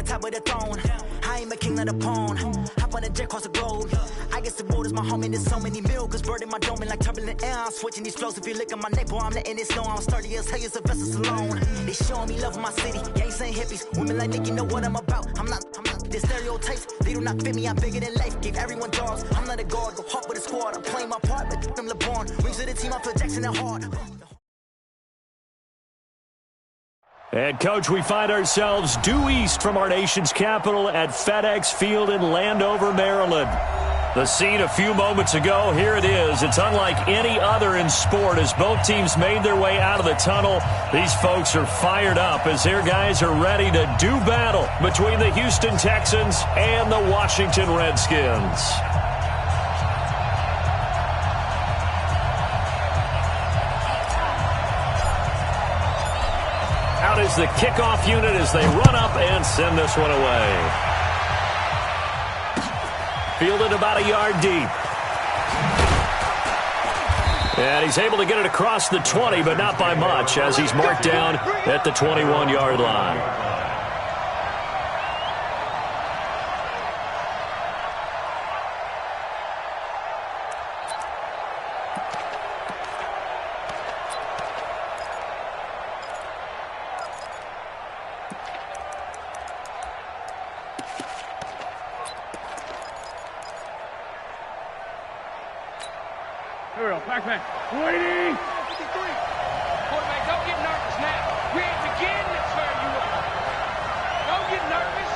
on top of the throne. I ain't a king of the pawn. Hop on a jet across the globe. I guess the world is my home and there's so many mil. Cause bird in my dome and like turbulent air. I'm switching these flows. If you look at my neck, boy, I'm letting it snow. I'm sturdy as hell, it's a vessel alone. They showing me love in my city. Gangsta hippies. Women like Nick, you know what I'm about. I'm not. The stereotypes, they do not fit me. I'm bigger than life. Gave everyone jobs. I'm not a guard. Go hard with a squad. I'm playing my part, but them LeBron. Rings of the team, I feel Jackson at heart. And, Coach, we find ourselves due east from our nation's capital at FedEx Field in Landover, Maryland. The scene a few moments ago, here it is. It's unlike any other in sport as both teams made their way out of the tunnel. These folks are fired up as their guys are ready to do battle between the Houston Texans and the Washington Redskins. Out is the kickoff unit as they run up and send this one away. Fielded about a yard deep. And he's able to get it across the 20, but not by much as he's marked down at the 21-yard line. Backman. Waiting. 53. Quarterback, don't get nervous now. We ain't beginning to turn you up. Don't get nervous.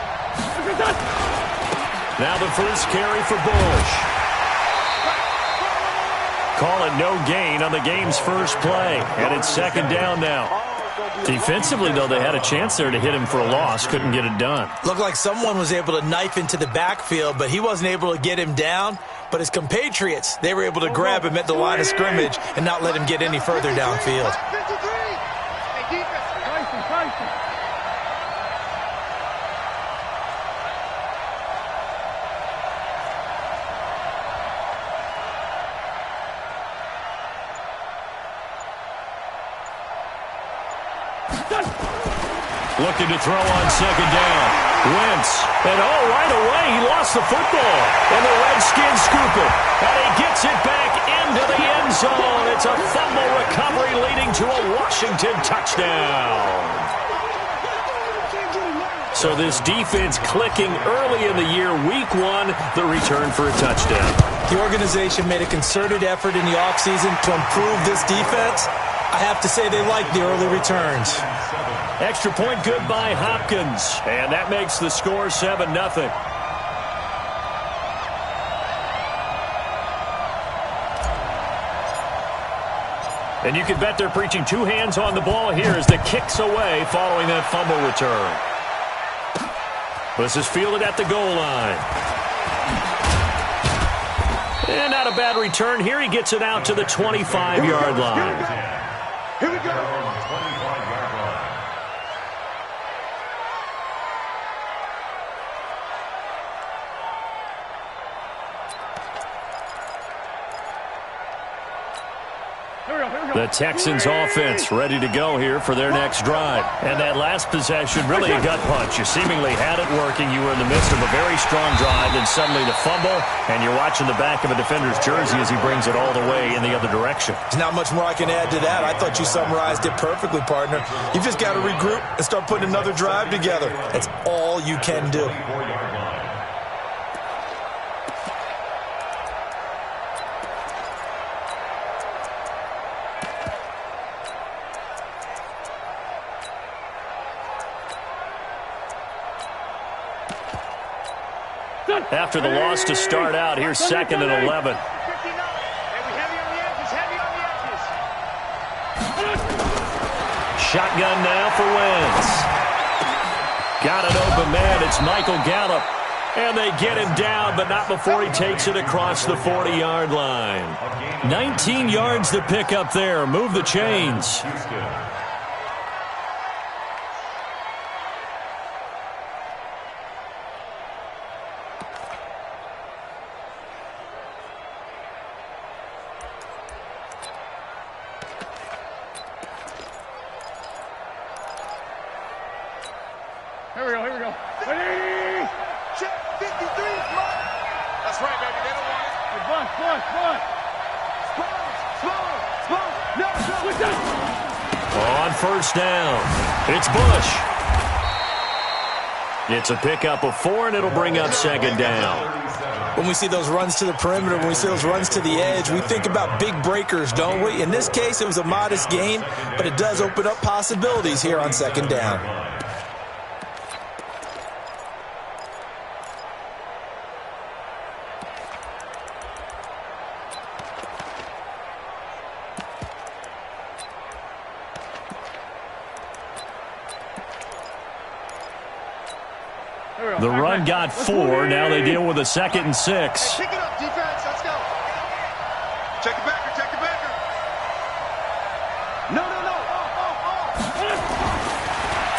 Now the first carry for Bush. Call it no gain on the game's first play. And it's second down now. Defensively, though, they had a chance there to hit him for a loss. Couldn't get it done. Looked like someone was able to knife into the backfield, but he wasn't able to get him down. But his compatriots, they were able to grab him at the line of scrimmage and not let him get any further downfield. Looking to throw on second down. Wentz. And right away, he lost the football. And the Redskins scoop it. And he gets it back into the end zone. It's a fumble recovery leading to a Washington touchdown. So this defense clicking early in the year. Week 1, the return for a touchdown. The organization made a concerted effort in the offseason to improve this defense. I have to say they like the early returns. Extra point good by Hopkins. And that makes the score 7-0. And you can bet they're preaching two hands on the ball here as the kick's away following that fumble return. This is fielded at the goal line. And not a bad return here. He gets it out to the 25-yard line. Here we go. The Texans offense ready to go here for their next drive. And that last possession, really a gut punch. You seemingly had it working. You were in the midst of a very strong drive, then suddenly the fumble, and you're watching the back of a defender's jersey as he brings it all the way in the other direction. There's not much more I can add to that. I thought you summarized it perfectly, partner. You've just got to regroup and start putting another drive together. That's all you can do. After the loss to start out, here's 2nd and 11. Shotgun now for Wentz. Got it open, man. It's Michael Gallup. And they get him down, but not before he takes it across the 40-yard line. 19 yards to pick up there. Move the chains. Here we go. Ready? Check 53. That's right, baby. They don't want it. Hey, Bush. Spawn. No. What's up? On first down, it's Bush. It's a pickup of 4, and it'll bring up second down. When we see those runs to the perimeter, when we see those runs to the edge, we think about big breakers, don't we? In this case, it was a modest gain, but it does open up possibilities here on second down. The run got 4. Now they deal with a 2nd and 6. Pick it up, defense. Let's go. Check the backer. No.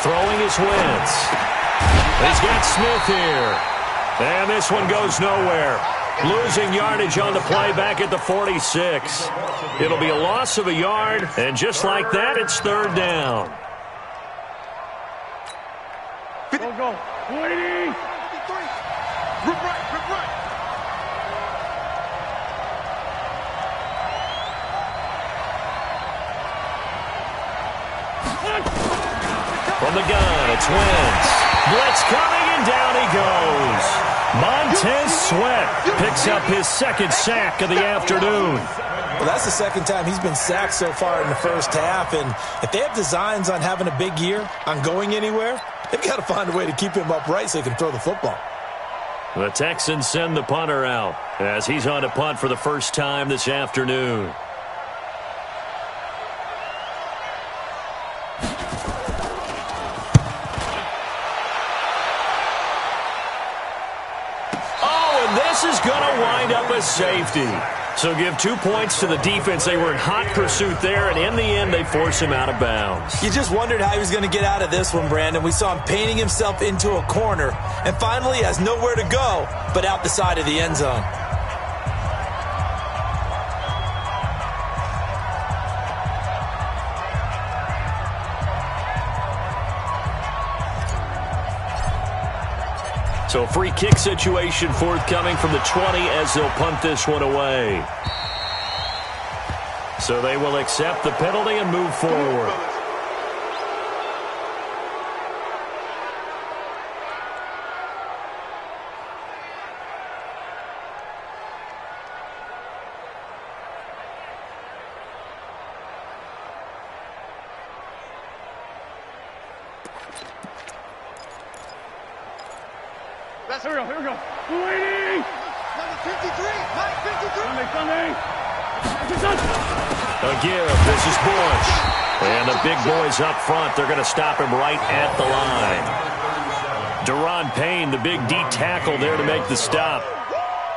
Throwing his Wentz. He's got Smith here. And this one goes nowhere. Losing yardage on the play back at the 46. It'll be a loss of a yard, and just like that, it's third down. Go. 20. 53. Rip right. From the gun, it's Wentz. Blitz coming, and down he goes. Montez Sweat picks up his 2nd sack of the afternoon. Well, that's the 2nd time he's been sacked so far in the first half, and if they have designs on having a big year, on going anywhere, they've got to find a way to keep him upright so he can throw the football. The Texans send the punter out as he's on to punt for the first time this afternoon. Oh, and this is going to wind up a safety. So give 2 points to the defense. They were in hot pursuit there, and in the end, they force him out of bounds. You just wondered how he was going to get out of this one, Brandon. We saw him painting himself into a corner, and finally has nowhere to go but out the side of the end zone. So a free kick situation forthcoming from the 20 as they'll punt this one away. So they will accept the penalty and move forward. Here we go. 280. Number 53. Mike 53. Sunday. A give. This is Bush. And the big boys up front, they're going to stop him right at the line. Deron Payne, the big D tackle there to make the stop.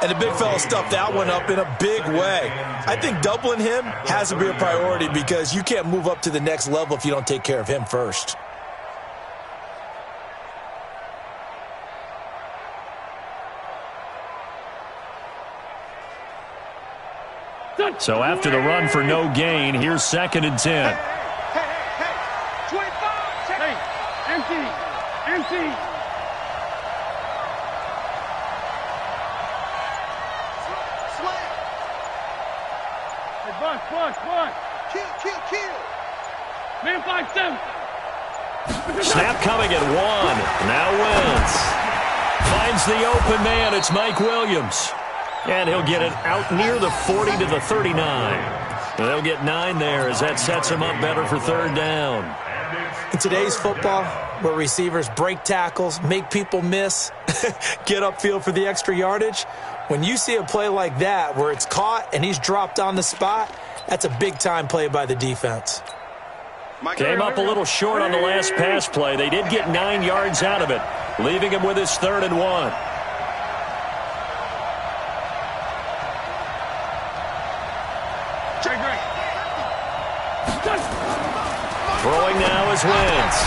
And the big fella stuffed that one up in a big way. I think doubling him has to be a priority because you can't move up to the next level if you don't take care of him first. So after the run for no gain, here's 2nd and 10. Hey. 25. Check. Hey, empty. Slam. Hey, Bush. Kill. Man 5-7. Snap coming at 1. Now Wentz finds the open man. It's Mike Williams. And he'll get it out near the 40 to the 39. They'll get 9 there as that sets him up better for third down. In today's football, where receivers break tackles, make people miss, get upfield for the extra yardage, when you see a play like that where it's caught and he's dropped on the spot, that's a big-time play by the defense. Came up a little short on the last pass play. They did get 9 yards out of it, leaving him with his 3rd and 1. Throwing now is Wentz.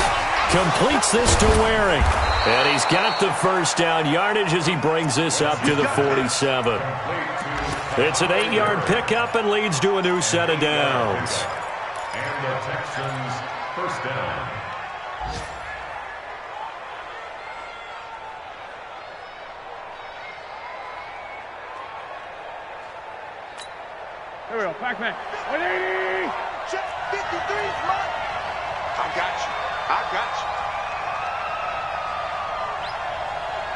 Completes this to Waring. And he's got the first down yardage as he brings this up to the 47. It's an 8-yard pickup and leads to a new set of downs. And the Texans first down. Here we go, Pac-Man. 180! Check 53, Mike. I got you. I got you.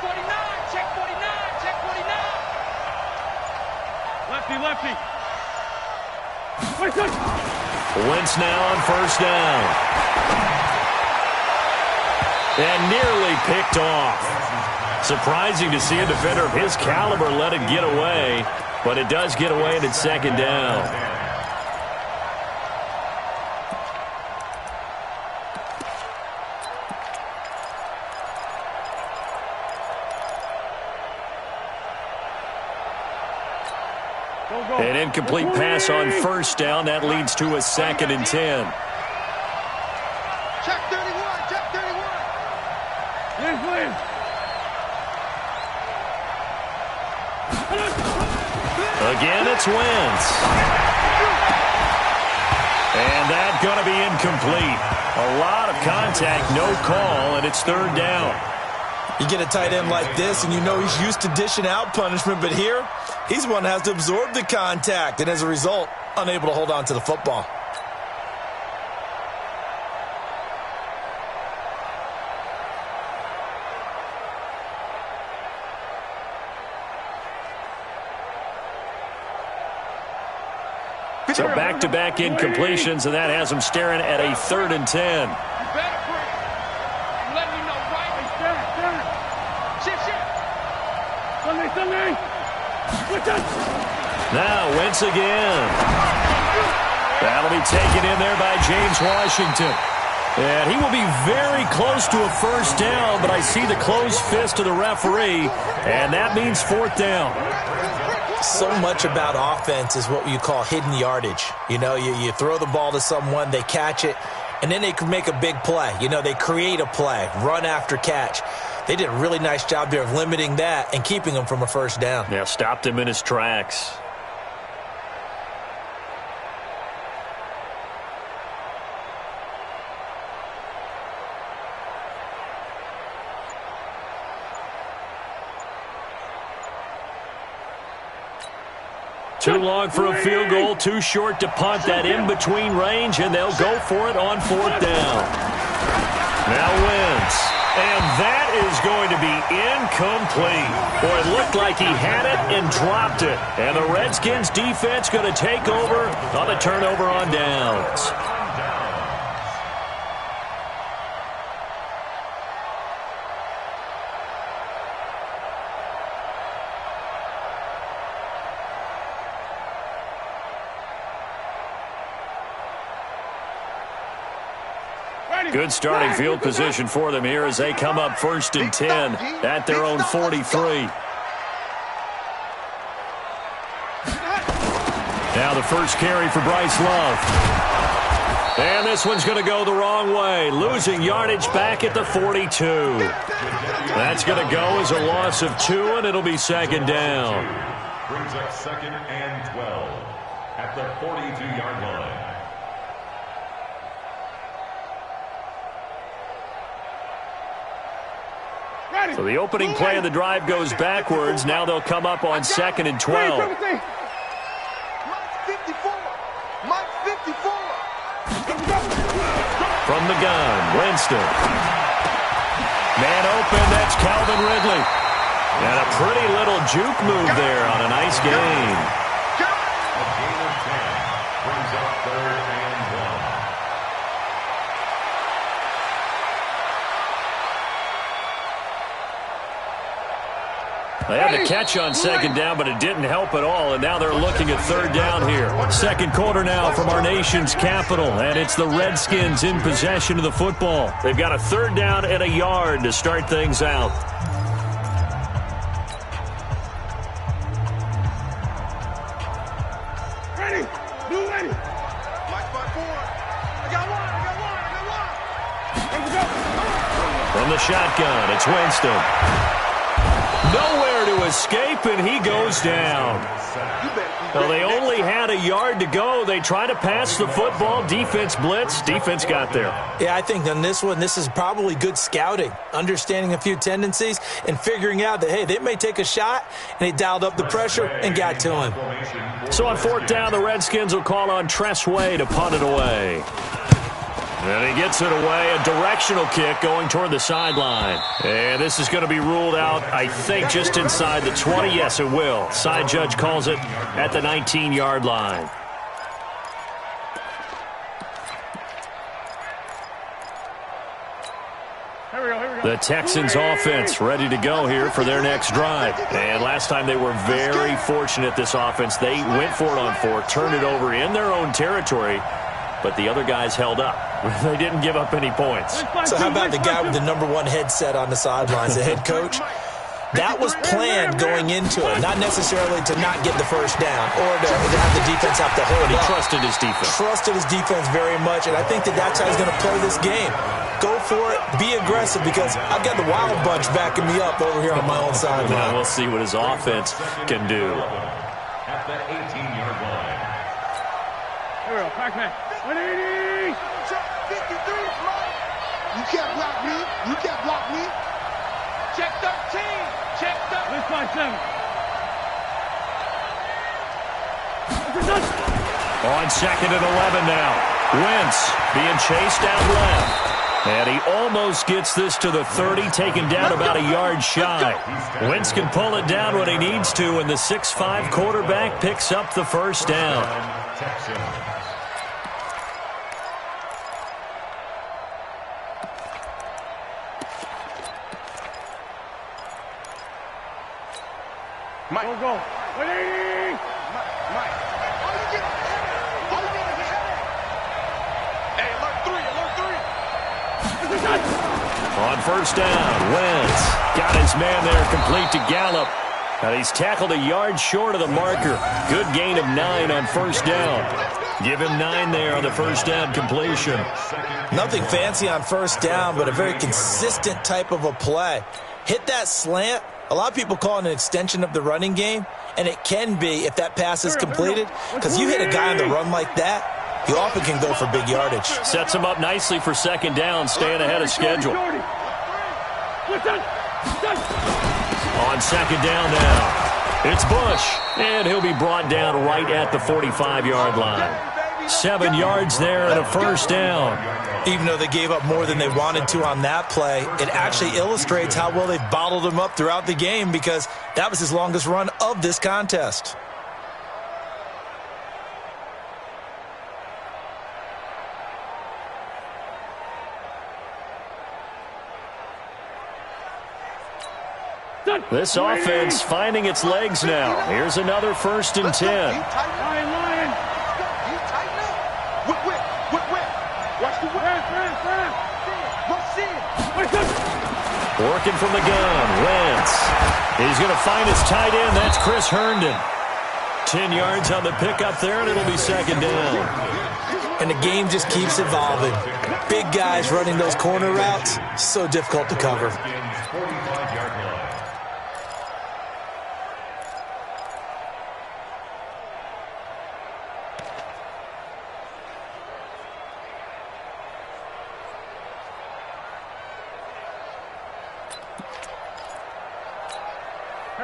49, check 49, check 49. Lefty, lefty. Wentz now on first down. And nearly picked off. Surprising to see a defender of his caliber let it get away, but it does get away and it's second down. An incomplete pass on first down. That leads to a 2nd and 10. Check 31, check 31. Yes, please. Again, it's Wentz. And that's going to be incomplete. A lot of contact, no call, and it's 3rd down. You get a tight end like this, and you know he's used to dishing out punishment, but here, he's one that has to absorb the contact, and as a result, unable to hold on to the football. So back-to-back incompletions, and that has him staring at a 3rd and 10. You better bring it. I'm letting you know right. Shit. Sunday. Now Wentz again. That'll be taken in there by James Washington. And he will be very close to a first down, but I see the closed fist of the referee, and that means 4th down. So much about offense is what you call hidden yardage. You know, you throw the ball to someone, they catch it, and then they can make a big play. You know, they create a play, run after catch. They did a really nice job there of limiting that and keeping him from a first down. Yeah, stopped him in his tracks. Too long for a field goal, too short to punt that in-between range, and they'll go for it on 4th down. Now Wentz, and that is going to be incomplete. Boy, it looked like he had it and dropped it. And the Redskins defense going to take over on the turnover on downs. Good starting field position for them here as they come up 1st and 10 at their own 43. Now the first carry for Bryce Love. And this one's going to go the wrong way, losing yardage back at the 42. That's going to go as a loss of 2, and it'll be 2nd down. Brings up 2nd and 12 at the 42-yard line. So the opening play of the drive goes backwards. Now they'll come up on 2nd and 12. Mike 54. Mike 54. From the gun, Winston. Man open, that's Calvin Ridley. And a pretty little juke move there on a nice gain. A gain of 10 brings up 3rd and 1. They had to catch on 2nd down, but it didn't help at all, and now they're looking at 3rd down here. 2nd quarter now from our nation's capital, and it's the Redskins in possession of the football. They've got a 3rd down and a yard to start things out. Ready. Blue ready. Mike 54. I got one. From the shotgun, it's Winston. Nowhere to escape, and he goes down. Well, they only had a yard to go. They try to pass the football. Defense blitz. Defense got there. Yeah, I think on this one, this is probably good scouting, understanding a few tendencies and figuring out that, hey, they may take a shot, and they dialed up the pressure and got to him. So on fourth down, the Redskins will call on Tress Way to punt it away. And he gets it away, a directional kick going toward the sideline. And this is going to be ruled out, I think, just inside the 20. Yes, it will. Side judge calls it at the 19-yard line. The Texans offense ready to go here for their next drive. And last time they were very fortunate, this offense. They went for it on fourth, turned it over in their own territory, but the other guys held up. They didn't give up any points. So how about the guy with the #1 headset on the sidelines, the head coach? That was planned going into it, not necessarily to not get the first down or to have the defense have to hold He up. trusted his defense. Trusted his defense very much, and I think that's how he's going to play this game. Go for it, be aggressive, because I've got the Wild Bunch backing me up over here on my own sideline. Well, we'll see what his offense can do. At the 18-yard line. Here we go, back. 180! Check 53, Mike. You can't block me. You can't block me. Check 13! Check 13! Let's find 7. On second and 11 now. Wentz being chased out left. And he almost gets this to the 30, taken down about a yard shy. Wentz can pull it down when he needs to, and the 6'5" quarterback picks up the first down. Mike. Go. 180! Mike. How you get ahead? Hey, alert 3. On first down, Wentz got his man there complete to Gallup. And he's tackled a yard short of the marker. Good gain of 9 on first down. Give him 9 there on the first down completion. Nothing fancy on first down, but a very consistent type of a play. Hit that slant. A lot of people call it an extension of the running game, and it can be if that pass is completed, because you hit a guy on the run like that, you often can go for big yardage. Sets him up nicely for second down, staying ahead of schedule. On second down now, it's Bush, and he'll be brought down right at the 45-yard line. 7 yards there and a first down. Even though they gave up more than they wanted to on that play, it actually illustrates how well they bottled him up throughout the game, because that was his longest run of this contest. This offense finding its legs now. Here's another 1st and 10. Lion! He's tight now. Whip. Watch the whip. Rush in. Working from the gun, Wentz. He's going to find his tight end. That's Chris Herndon. 10 yards on the pickup there, and it'll be second down. And the game just keeps evolving. Big guys running those corner routes, so difficult to cover.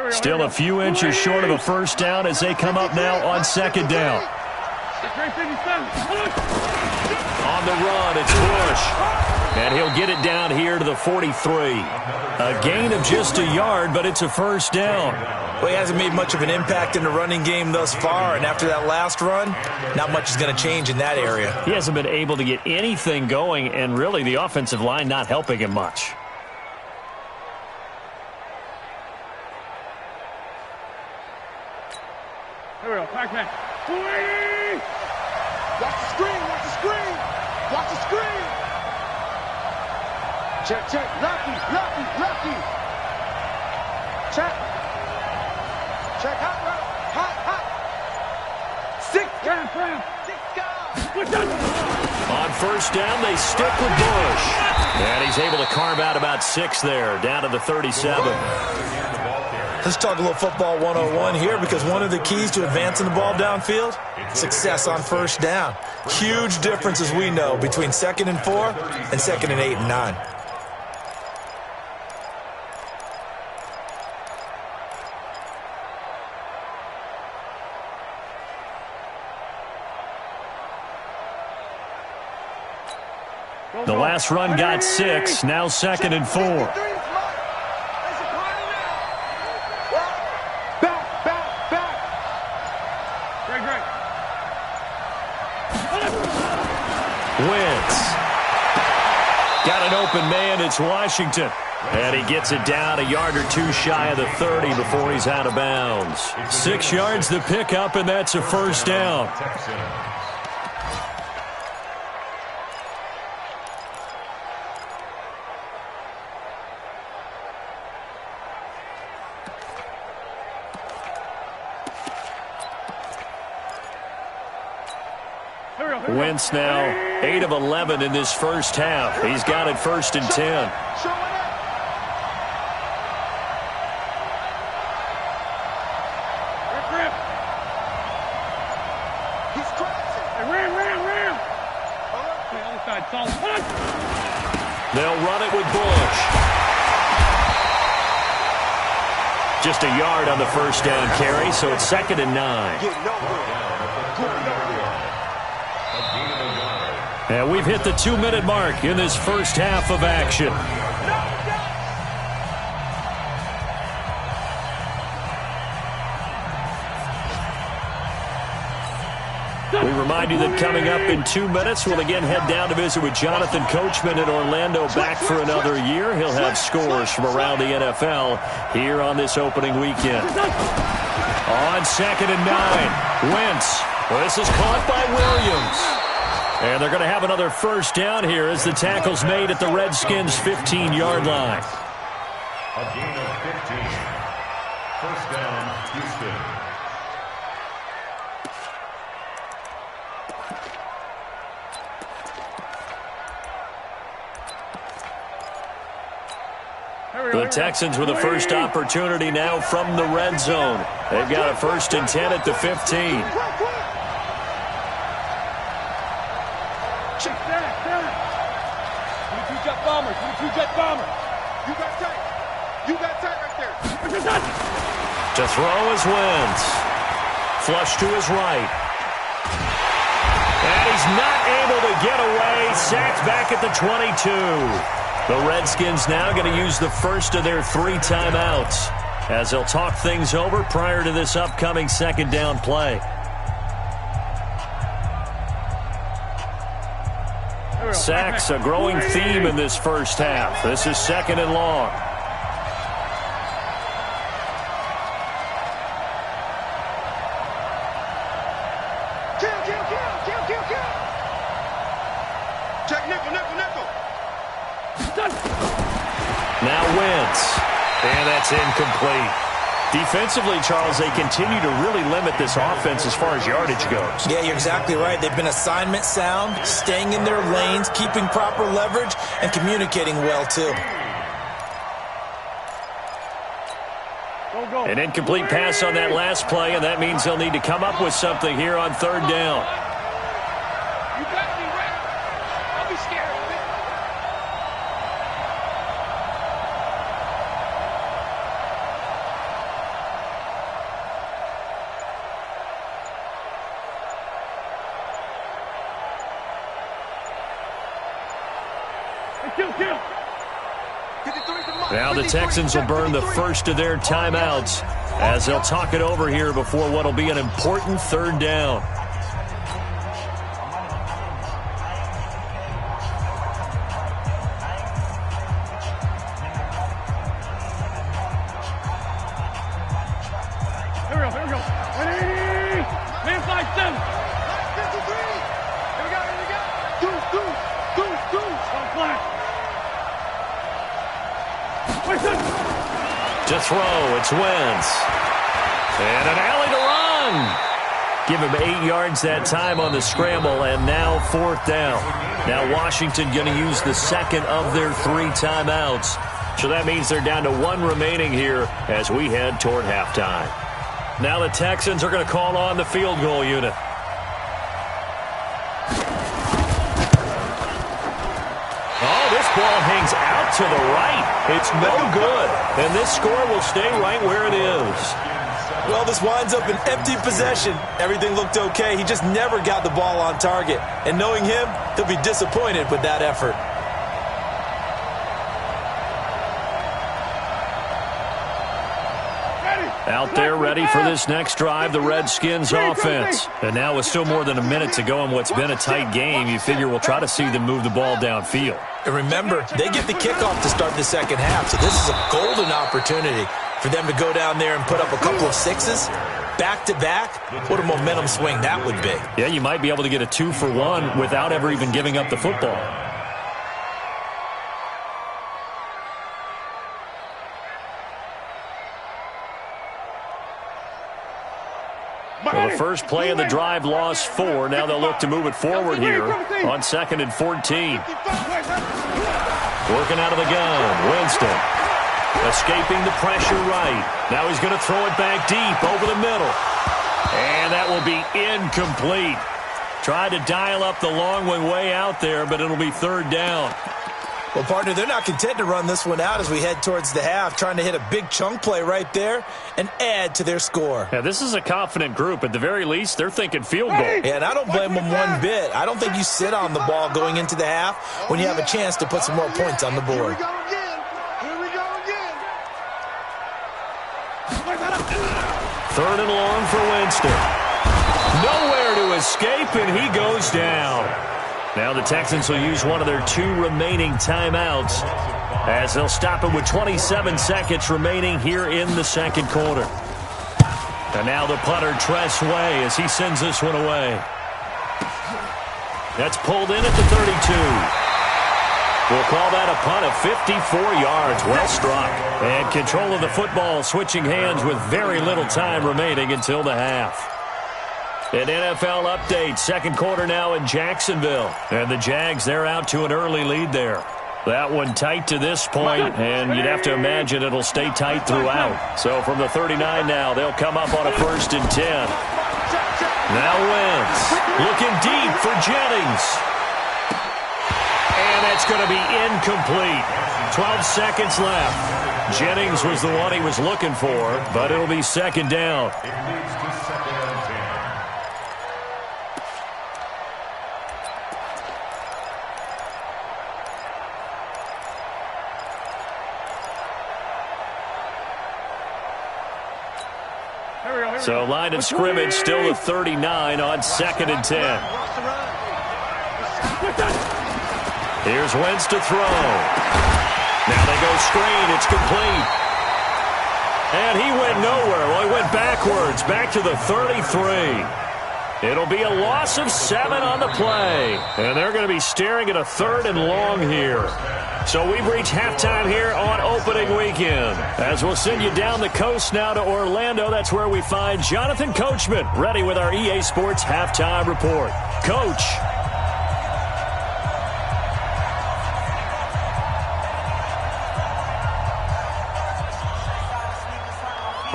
Still a few inches short of a first down as they come up now on second down. On the run, it's Bush. And he'll get it down here to the 43. A gain of just a yard, but it's a first down. Well, he hasn't made much of an impact in the running game thus far, and after that last run, not much is going to change in that area. He hasn't been able to get anything going, and really the offensive line not helping him much. Here we go, back. 280! Watch the screen. Check. Lucky. Check. Hot. 6 guys. On first down, they stick with Bush. And he's able to carve out about 6 there, down to the 37. Let's talk a little football 101 here, because one of the keys to advancing the ball downfield, success on first down. Huge difference, as we know, between 2nd and 4 and 2nd and 8 and 9. The last run got 6, now 2nd and 4. Back. Great. Wentz. Got an open man, it's Washington. And he gets it down a yard or two shy of the 30 before he's out of bounds. 6 yards the pickup, and that's a first down. Wentz now 8 of 11 in this first half. He's got it 1st and 10. They'll run it with Bush. Just a yard on the first down carry, so it's 2nd and 9. And we've hit the 2-minute mark in this first half of action. We remind you that coming up in 2 minutes, we'll again head down to visit with Jonathan Coachman in Orlando, back for another year. He'll have scores from around the NFL here on this opening weekend. On 2nd and 9, Wentz. Well, this is caught by Williams. And they're going to have another first down here as the tackle's made at the Redskins' 15-yard line. A gain of 15. First down, Houston. The Texans with a first opportunity now from the red zone. They've got a 1st and 10 at the 15. To throw is Wentz. Flush to his right. And he's not able to get away. Sacked back at the 22. The Redskins now going to use the first of their 3 timeouts as they'll talk things over prior to this upcoming 2nd down play. Sacks, a growing theme in this first half. This is 2nd and long. Check nickel. Now Wentz. And that's incomplete. Defensively, Charles, they continue to really limit this offense as far as yardage goes. Yeah, you're exactly right. They've been assignment sound, staying in their lanes, keeping proper leverage, and communicating well, too. An incomplete pass on that last play, and that means they'll need to come up with something here on 3rd down. You got me right. Don't be scared of it. Now the Texans will burn the first of their timeouts as they'll talk it over here before what will be an important 3rd down. Here we go. 180. Man side 7. 53. Here we go. Deuce. On flat. To throw, it's Wentz. And an alley to run. Give him 8 yards that time on the scramble, and now 4th down. Now Washington going to use the 2nd of their 3 timeouts So that means they're down to 1 remaining here as we head toward halftime. Now the Texans are going to call on the field goal unit. Oh, this ball hangs out to the right. It's no good. And this score will stay right where it is. Well, this winds up an empty possession. Everything looked okay. He just never got the ball on target. And knowing him, he'll be disappointed with that effort. Out there ready for this next drive, the Redskins offense. And now with still more than a minute to go in what's been a tight game, you figure we'll try to see them move the ball downfield. And remember, they get the kickoff to start the second half, so this is a golden opportunity for them to go down there and put up a couple of sixes back-to-back. What a momentum swing that would be. Yeah, you might be able to get a 2-for-1 without ever even giving up the football. Well, the first play of the drive lost 4. Now they'll look to move it forward here on 2nd and 14. Working out of the gun, Winston. Escaping the pressure right. Now he's going to throw it back deep over the middle. And that will be incomplete. Tried to dial up the long one way out there, but it'll be 3rd down. Well, partner, they're not content to run this one out as we head towards the half, trying to hit a big chunk play right there and add to their score. Yeah, this is a confident group. At the very least, they're thinking field goal. Yeah, and I don't blame them one bit. I don't think you sit on the ball going into the half when you have a chance to put some more points on the board. Here we go again. 3rd and long for Winston. Nowhere to escape, and he goes down. Now the Texans will use one of their 2 remaining timeouts as they'll stop it with 27 seconds remaining here in the second quarter. And now the punter, Tress Way, as he sends this one away. That's pulled in at the 32. We'll call that a punt of 54 yards. Well struck. And control of the football switching hands with very little time remaining until the half. An NFL update, second quarter now in Jacksonville. And the Jags, they're out to an early lead there. That one tight to this point, and you'd have to imagine it'll stay tight throughout. So from the 39 now, they'll come up on a 1st and 10. Now Wentz, looking deep for Jennings. And that's going to be incomplete. 12 seconds left. Jennings was the one he was looking for, but it'll be 2nd down. So line of scrimmage still at 39 on 2nd and 10. Here's Wentz to throw. Now they go screen. It's complete. And he went nowhere. Well, he went backwards, back to the 33. It'll be a loss of 7 on the play. And they're going to be staring at a 3rd and long here. So we've reached halftime here on opening weekend. As we'll send you down the coast now to Orlando, that's where we find Jonathan Coachman, ready with our EA Sports halftime report. Coach.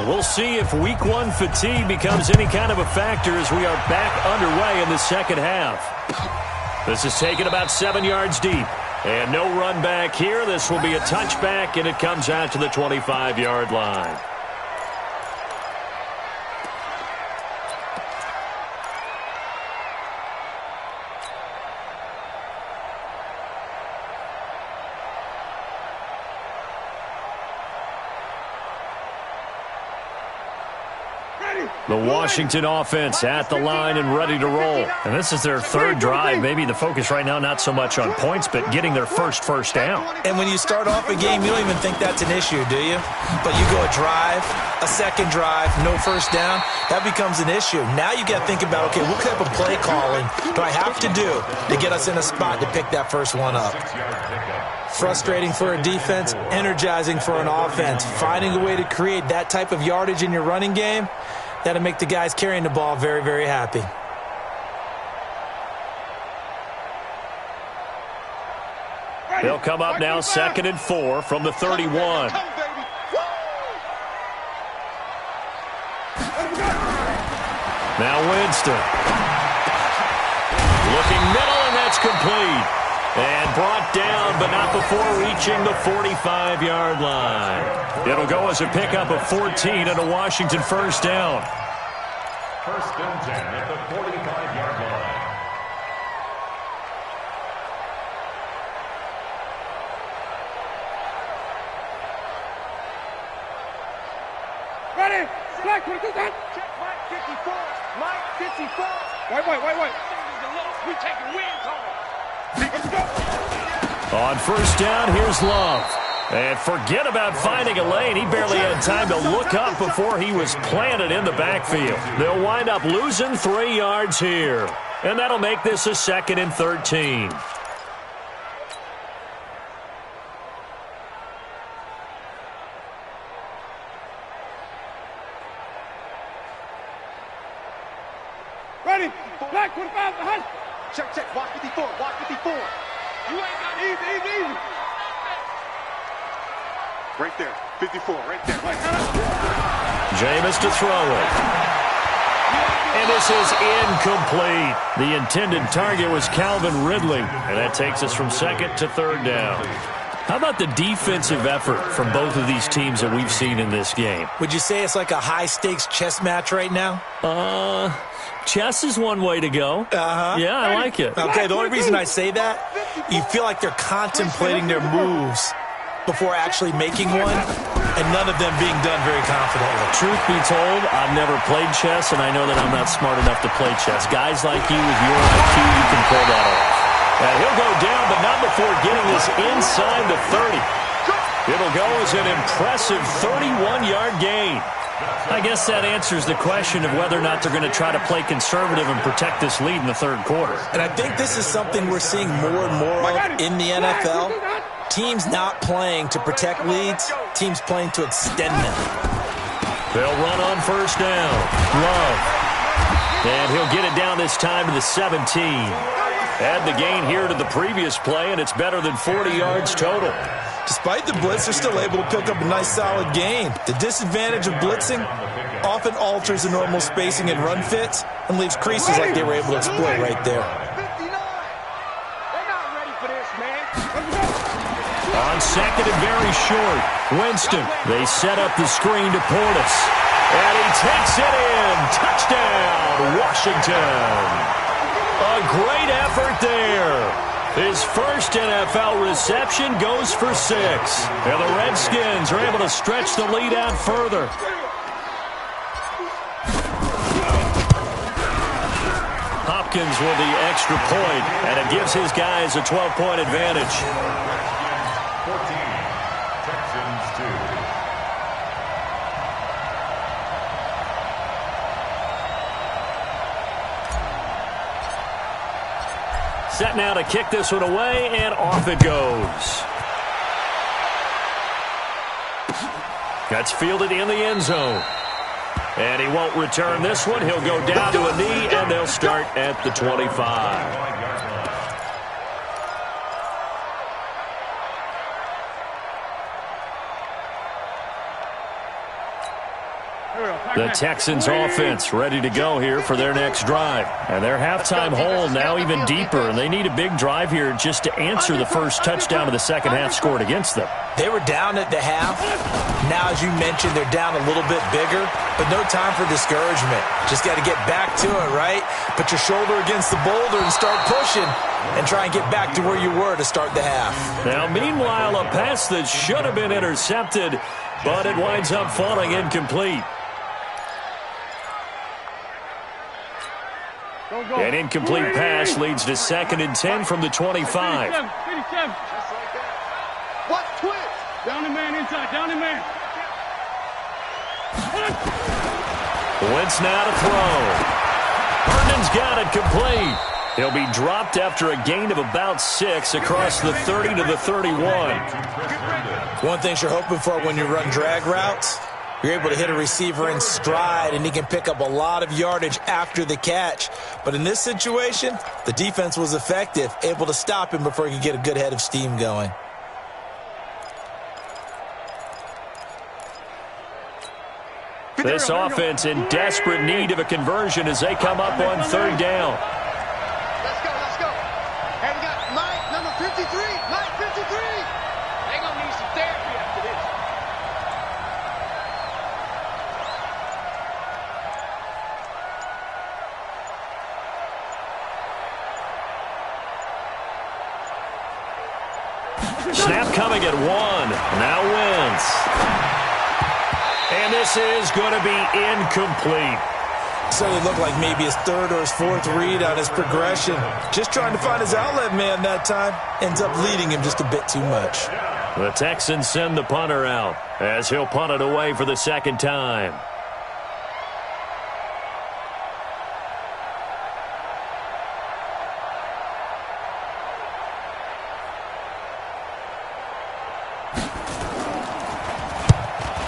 We'll see if week 1 fatigue becomes any kind of a factor as we are back underway in the second half. This is taken about 7 yards deep. And no run back here. This will be a touchback, and it comes out to the 25-yard line. The Washington offense at the line and ready to roll. And this is their 3rd drive. Maybe the focus right now not so much on points, but getting their first down. And when you start off a game, you don't even think that's an issue, do you? But you go a drive, a second drive, no first down, that becomes an issue. Now you got to think about, okay, what type of play calling do I have to do to get us in a spot to pick that first one up? Frustrating for a defense, energizing for an offense. Finding a way to create that type of yardage in your running game, that'll make the guys carrying the ball very, very happy. They'll come up now 2nd and 4 from the 31. Now Winston. Looking middle, and that's complete. And brought down, but not before reaching the 45-yard line. It'll go as a pickup of 14 and a Washington first down. First and 10 at the 45-yard line. Ready? Black, what is that? Check Mike 54. Mike 54. Wait. We taking wins home. Let's go. On first down, here's Love. And forget about finding a lane. He barely had time to look up before he was planted in the backfield. They'll wind up losing 3 yards here. And that'll make this a 2nd and 13. Ready? Black, 45, hunt. Check. Watch 54. Watch 54. You ain't got easy. Right there. 54. Right there. Jameis to throw it. And this is incomplete. The intended target was Calvin Ridley. And that takes us from 2nd to 3rd down. How about the defensive effort from both of these teams that we've seen in this game? Would you say it's like a high-stakes chess match right now? Chess is one way to go. Yeah, I like it. Okay, the only reason I say that, you feel like they're contemplating their moves before actually making one, and none of them being done very confidently. Truth be told, I've never played chess, and I know that I'm not smart enough to play chess. Guys like you with your IQ, you can pull that off. And he'll go down, but not before getting this inside the 30. It'll go as an impressive 31-yard gain. I guess that answers the question of whether or not they're going to try to play conservative and protect this lead in the 3rd quarter. And I think this is something we're seeing more and more of in the NFL. Teams not playing to protect leads, teams playing to extend them. They'll run on first down. Love. And he'll get it down this time to the 17. Add the gain here to the previous play, and it's better than 40 yards total. Despite the blitz, they're still able to pick up a nice, solid gain. The disadvantage of blitzing often alters the normal spacing and run fits and leaves creases like they were able to exploit right there. 59. They're not ready for this, man. On 2nd and very short, Winston. They set up the screen to Portis. And he takes it in. Touchdown, Washington. A great effort there. His first NFL reception goes for 6. And the Redskins are able to stretch the lead out further. Hopkins with the extra point, and it gives his guys a 12-point advantage. 14, Texans 2. Set now to kick this one away, and off it goes. That's fielded in the end zone. And he won't return this one. He'll go down to a knee, and they'll start at the 25. The Texans offense ready to go here for their next drive. And their halftime hole now even deeper, and they need a big drive here just to answer the first touchdown of the second half scored against them. They were down at the half. Now, as you mentioned, they're down a little bit bigger, but no time for discouragement. Just got to get back to it, right? Put your shoulder against the boulder and start pushing and try and get back to where you were to start the half. Now, meanwhile, a pass that should have been intercepted, but it winds up falling incomplete. An incomplete pass leads to 2nd and 10 from the 25. What twist? Down the man inside, down the man. Wentz now to throw. Herndon's got it complete. He'll be dropped after a gain of about 6 across the 30 to the 31. One thing you're hoping for when you run drag routes, You're able to hit a receiver in stride, and he can pick up a lot of yardage after the catch. But in this situation, the defense was effective, able to stop him before he could get a good head of steam going. This offense in desperate need of a conversion as they come up on third down. Let's go, let's go. And we got Mike, number 53. Mike, 53. They're going to need some therapy after this. Snap coming at 1. Now wins. And this is going to be incomplete. Certainly looked like maybe his third or his fourth read on his progression. Just trying to find his outlet man that time. Ends up leading him just a bit too much. The Texans send the punter out as he'll punt it away for the second time.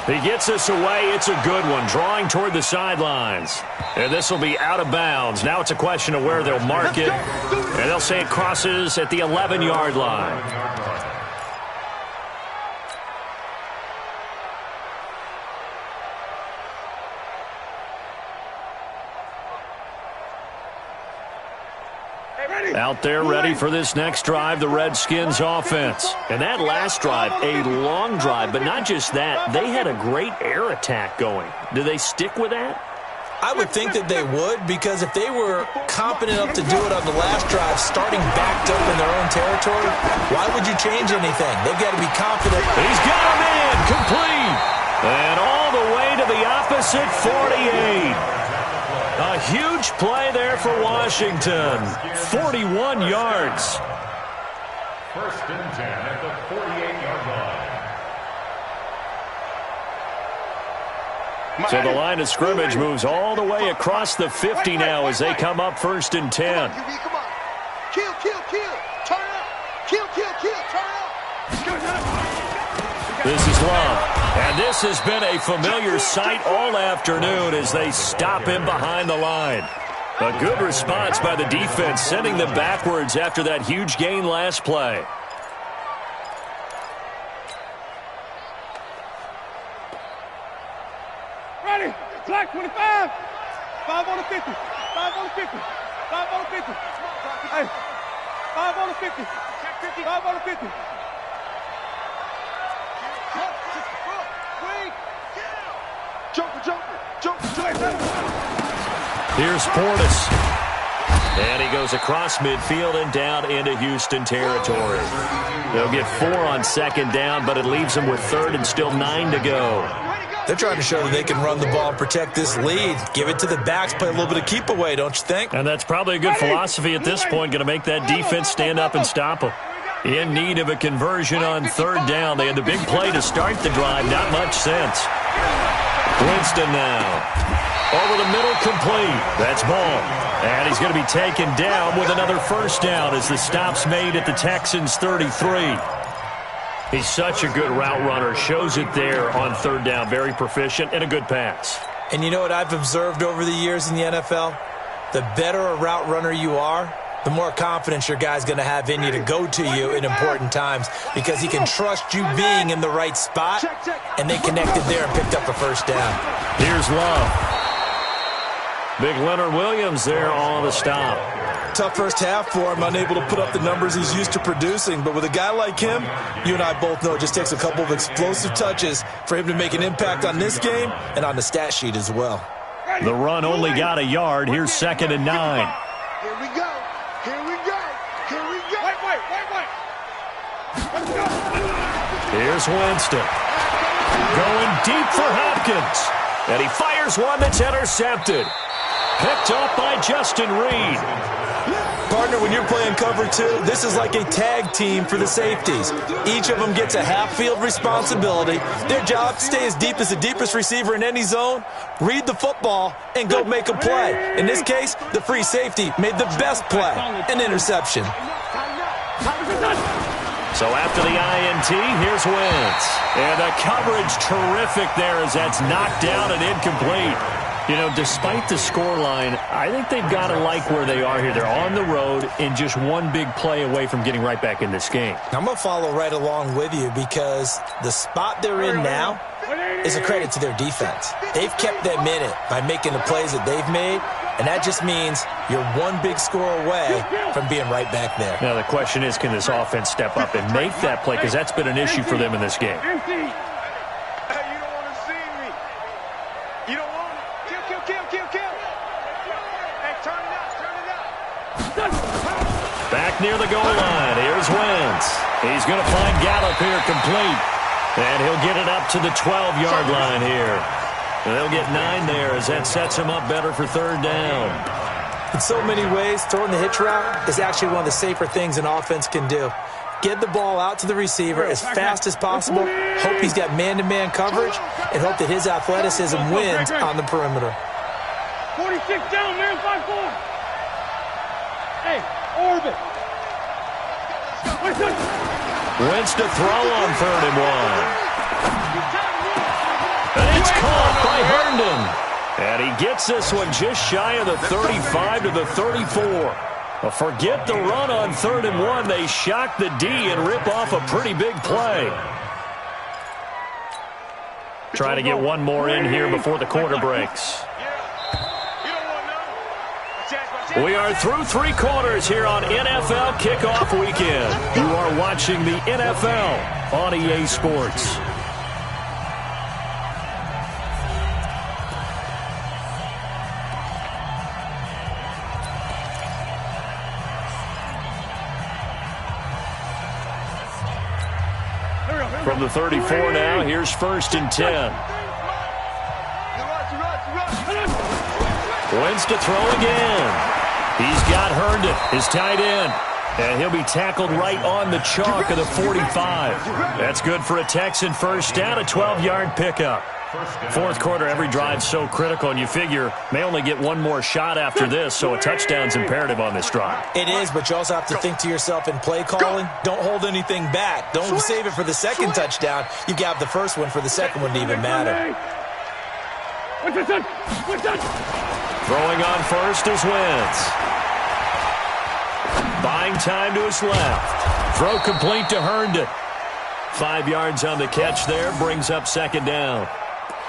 He gets us away. It's a good one, drawing toward the sidelines. And this will be out of bounds. Now it's a question of where they'll mark it. And they'll say it crosses at the 11-yard line. Out there ready for this next drive, the Redskins offense. And that last drive, a long drive, but not just that. They had a great air attack going. Do they stick with that? I would think that they would, because if they were competent enough to do it on the last drive, starting backed up in their own territory, why would you change anything? They've got to be confident. He's got him in, complete. And all the way to the opposite 48. A huge play there for Washington. 41 yards. First and 10 at the 48-yard line. So the line of scrimmage moves all the way across the 50 now as they come up first and 10. Come on. Kill, kill, kill. Turn up. Kill, kill, kill. Turn up. This is Love. And this has been a familiar sight all afternoon as they stop him behind the line. A good response by the defense, sending them backwards after that huge gain last play. Ready. Black 25. 5 on the 50. 5 on the 50. 5 on the 50. Hey. 5 on the 50. 5 on the 50. Here's Portis. And he goes across midfield and down into Houston territory. They'll get 4 on second down, but it leaves them with third and still 9 to go. They're trying to show that they can run the ball and protect this lead. Give it to the backs, play a little bit of keep away, don't you think? And that's probably a good philosophy at this point, going to make that defense stand up and stop them. In need of a conversion on third down. They had the big play to start the drive, not much sense. Winston now. Over the middle, complete. That's Ball. And he's going to be taken down with another first down as the stop's made at the Texans' 33. He's such a good route runner. Shows it there on third down. Very proficient and a good pass. And you know what I've observed over the years in the NFL? The better a route runner you are, the more confidence your guy's going to have in you to go to you in important times, because he can trust you being in the right spot, and they connected there and picked up a first down. Here's Love. Big Leonard Williams there on the stop. Tough first half for him, unable to put up the numbers he's used to producing. But with a guy like him, you and I both know it just takes a couple of explosive touches for him to make an impact on this game and on the stat sheet as well. The run only got a yard. Here's second and 9. Here we go. Here we go. Here we go. Wait. Let's go. Here's Winston. Going deep for Hopkins. And he fires one that's intercepted. Picked up by Justin Reed. Partner, when you're playing cover 2, this is like a tag team for the safeties. Each of them gets a half-field responsibility. Their job, stay as deep as the deepest receiver in any zone, read the football, and go make a play. In this case, the free safety made the best play, an interception. So after the INT, here's Wentz. And the coverage terrific there as that's knocked down and incomplete. You know, despite the scoreline, I think they've got to like where they are here. They're on the road and just one big play away from getting right back in this game. I'm going to follow right along with you because the spot they're in now is a credit to their defense. They've kept them in it by making the plays that they've made, and that just means you're one big score away from being right back there. Now the question is, can this offense step up and make that play? Because that's been an issue for them in this game. Back near the goal line. Here's Wentz. He's going to find Gallup here complete. And he'll get it up to the 12-yard line here. And they'll get 9 there as that sets him up better for third down. In so many ways, throwing the hitch route is actually one of the safer things an offense can do. Get the ball out to the receiver as fast as possible, hope he's got man-to-man coverage, and hope that his athleticism wins on the perimeter. 46 down, man, 5-4. Hey, orbit. Wentz to throw on 3rd and 1. And it's caught by Herndon. And he gets this one just shy of the 35 to the 34. Well, forget the run on 3rd and 1. They shock the D and rip off a pretty big play. Try to get one more in here before the quarter breaks. We are through 3 quarters here on NFL Kickoff Weekend. You are watching the NFL on EA Sports. From the 34 now, here's 1st and 10. Wentz to throw again. He's got Herndon, his tight end, and he'll be tackled right on the chalk of the 45. That's good for a Texan first down, a 12-yard pickup. 4th quarter, every drive's so critical, and you figure may only get one more shot after this, so a touchdown's imperative on this drive. It is, but you also have to think to yourself in play calling, don't hold anything back. Don't save it for the second touchdown. You got the first one for the second one to even matter. Throwing on first is Wentz. Buying time to his left. Throw complete to Herndon. 5 yards on the catch there, brings up 2nd down.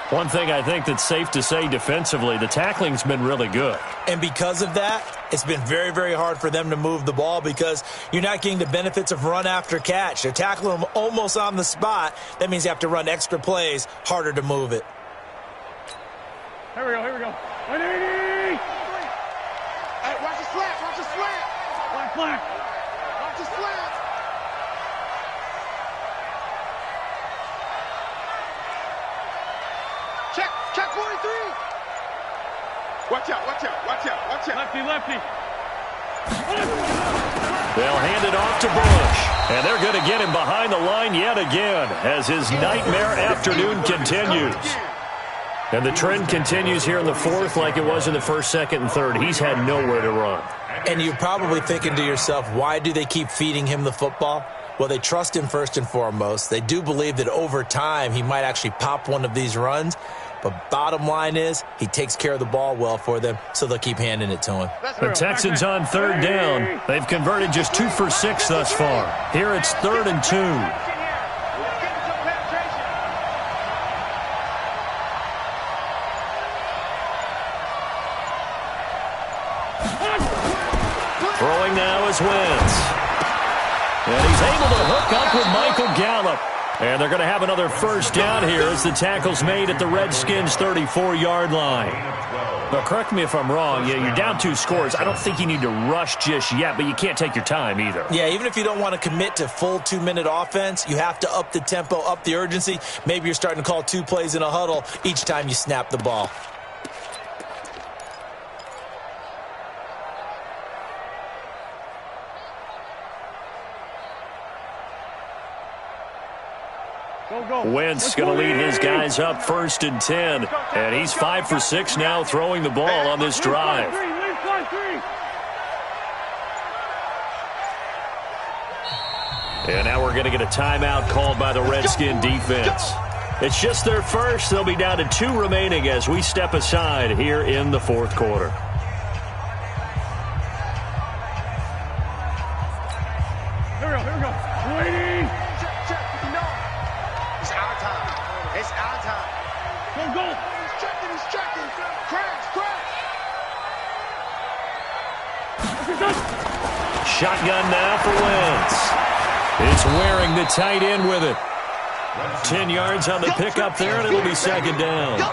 One thing I think that's safe to say defensively, the tackling's been really good. And because of that, it's been very, very hard for them to move the ball because you're not getting the benefits of run after catch. They're tackling them almost on the spot. That means you have to run extra plays, harder to move it. Here we go. 180! Hey, watch the slant, watch the slant. Flat. Watch the slant. Check 43. Watch out. Lefty. They'll hand it off to Bush. And they're going to get him behind the line yet again as his nightmare afternoon continues. And the trend continues here in the 4th like it was in the 1st, 2nd, and 3rd. He's had nowhere to run. And you're probably thinking to yourself, why do they keep feeding him the football? Well, they trust him first and foremost. They do believe that over time he might actually pop one of these runs. But bottom line is he takes care of the ball well for them, so they'll keep handing it to him. The Texans on 3rd down. They've converted just 2 for 6 thus far. Here it's 3rd and 2. Throwing now is Wentz. And he's able to hook up with Michael Gallup. And they're going to have another first down here as the tackle's made at the Redskins' 34-yard line. Now, correct me if I'm wrong. Yeah, you're down 2 scores. I don't think you need to rush just yet, but you can't take your time either. Yeah, even if you don't want to commit to full 2-minute offense, you have to up the tempo, up the urgency. Maybe you're starting to call 2 plays in a huddle each time you snap the ball. Wentz going to lead his guys up 1st and 10. And he's 5 for 6 now throwing the ball on this drive. And now we're going to get a timeout called by the Redskin defense. It's just their first. They'll be down to 2 remaining as we step aside here in the fourth quarter. Here we go. Ready? Check. It's our time. It's our time. Go. He's checking. Crash. Shotgun now for Wentz. It's wearing the tight end with it. 10 yards on the pickup there, and it'll be second down. 10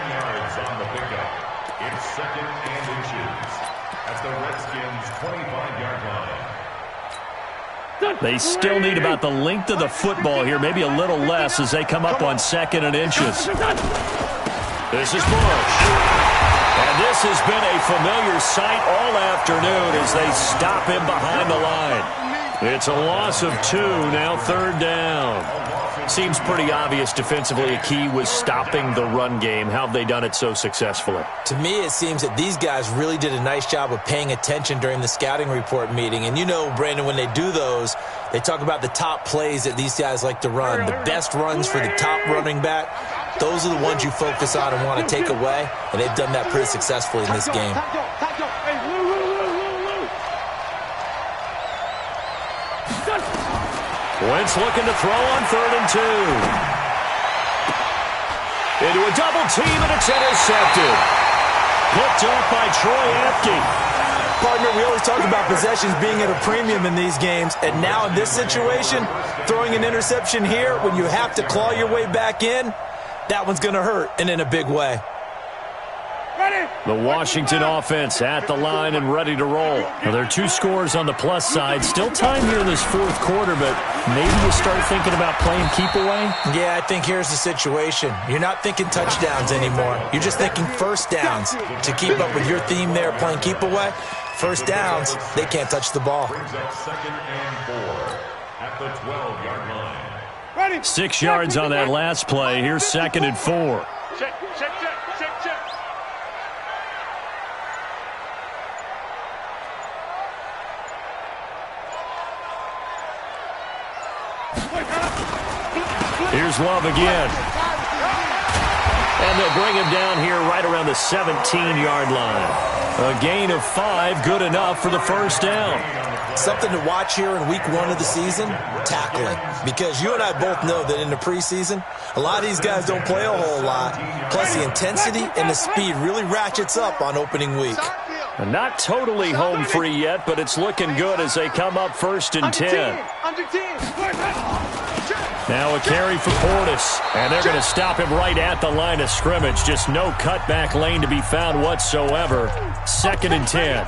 yards on the pickup. It's second and inches at the Redskins' 25-yard line. They still need about the length of the football here, maybe a little less as they come up on second and inches. This is Bush. And this has been a familiar sight all afternoon as they stop him behind the line. It's a loss of 2, now third down. Seems pretty obvious defensively a key was stopping the run game. How have they done it so successfully? To me, it seems that these guys really did a nice job of paying attention during the scouting report meeting. And you know, Brandon, when they do those, they talk about the top plays that these guys like to run, the best runs for the top running back. Those are the ones you focus on and want to take away, and they've done that pretty successfully in this game. Wentz looking to throw on 3rd and 2. Into a double team, and it's intercepted. Picked off by Troy Apke. Partner, we always talk about possessions being at a premium in these games, and now in this situation, throwing an interception here when you have to claw your way back in, that one's going to hurt, and in a big way. The Washington offense at the line and ready to roll. Well, there are 2 scores on the plus side. Still time here in this fourth quarter, but maybe you start thinking about playing keep away? Yeah, I think here's the situation. You're not thinking touchdowns anymore. You're just thinking first downs. To keep up with your theme there, playing keep away, first downs, they can't touch the ball. Brings up second and 4 at the 12-yard line. 6 yards on that last play. Here's second and 4. Check. Here's Love again. And they'll bring him down here right around the 17-yard line. A gain of 5, good enough for the first down. Something to watch here in week 1 of the season, tackling. Because you and I both know that in the preseason, a lot of these guys don't play a whole lot. Plus the intensity and the speed really ratchets up on opening week. And not totally home free yet, but it's looking good as they come up 1st and 10. Now a carry for Portis, and they're going to stop him right at the line of scrimmage. Just no cutback lane to be found whatsoever. 2nd and 10.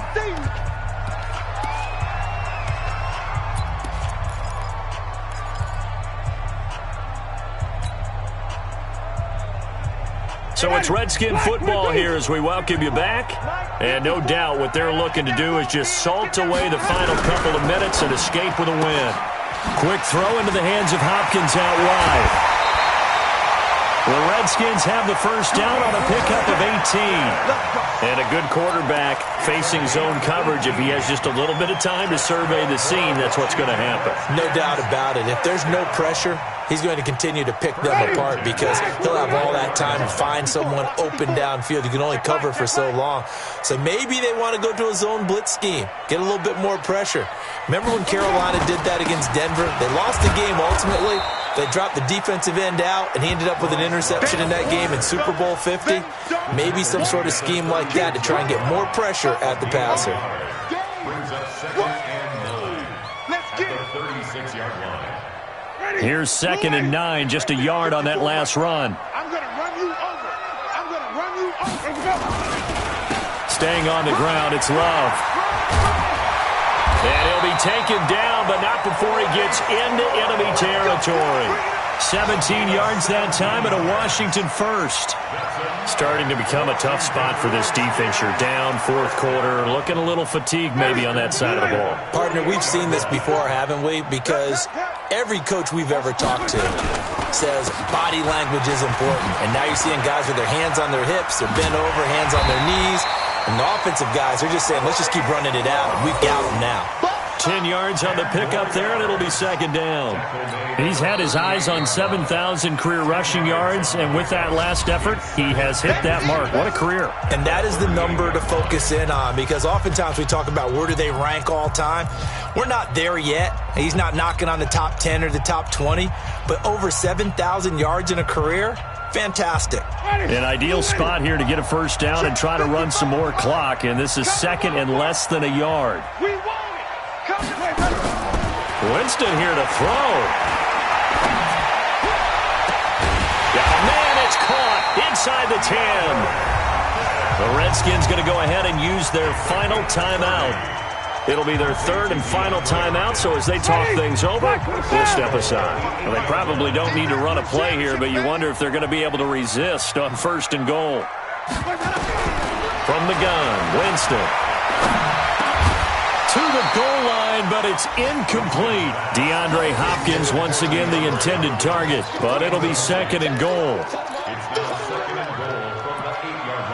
So it's Redskin football here as we welcome you back. And no doubt what they're looking to do is just salt away the final couple of minutes and escape with a win. Quick throw into the hands of Hopkins out wide. The Redskins have the first down on a pickup of 18. And a good quarterback facing zone coverage. If he has just a little bit of time to survey the scene, that's what's going to happen. No doubt about it. If there's no pressure, he's going to continue to pick them apart because he'll have all that time to find someone open downfield. You can only cover for so long. So maybe they want to go to a zone blitz scheme, get a little bit more pressure. Remember when Carolina did that against Denver? They lost the game ultimately. They dropped the defensive end out, and he ended up with an interception in that game in Super Bowl 50. Maybe some sort of scheme like that to try and get more pressure at the passer. Brings up second and 9 at the 36-yard line. Here's 2nd and 9, just a yard on that last run. I'm going to run you over. Staying on the ground, it's Love. And he'll be taken down, but not before he gets into enemy territory. 17 yards that time and a Washington first. Starting to become a tough spot for this defense. You're down fourth quarter, looking a little fatigued maybe on that side of the ball. Partner, we've seen this before, haven't we? Because every coach we've ever talked to says body language is important. And now you're seeing guys with their hands on their hips, they're bent over, hands on their knees. And the offensive guys are just saying, let's just keep running it out. We've got them now. 10 yards on the pickup there, and it'll be second down. He's had his eyes on 7,000 career rushing yards, and with that last effort, he has hit that mark. What a career. And that is the number to focus in on, because oftentimes we talk about where do they rank all time. We're not there yet. He's not knocking on the top 10 or the top 20, but over 7,000 yards in a career, fantastic. An ideal spot here to get a first down and try to run some more clock, and this is second and less than a yard. Winston here to throw. Man, it's caught inside the 10. The Redskins going to go ahead and use their final timeout. It'll be their third and final timeout, so as they talk things over, we'll step aside. Well, they probably don't need to run a play here, but you wonder if they're going to be able to resist on first and goal. From the gun, Winston. To the goal line, but it's incomplete. DeAndre Hopkins once again the intended target, but it'll be second and goal. It's now second and goal from the 8-yard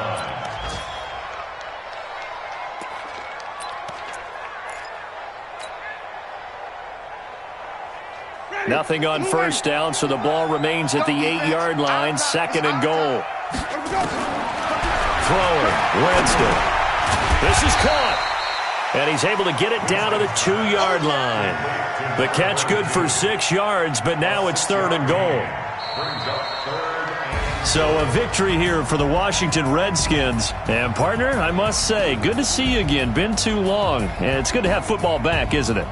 line. Nothing on first down, so the ball remains at the 8-yard line, second and goal. Throwing, Winston. This is caught. And he's able to get it down to the 2-yard line. The catch good for 6 yards, but now it's third and goal. So a victory here for the Washington Redskins. And, partner, I must say, good to see you again. Been too long. And it's good to have football back, isn't it?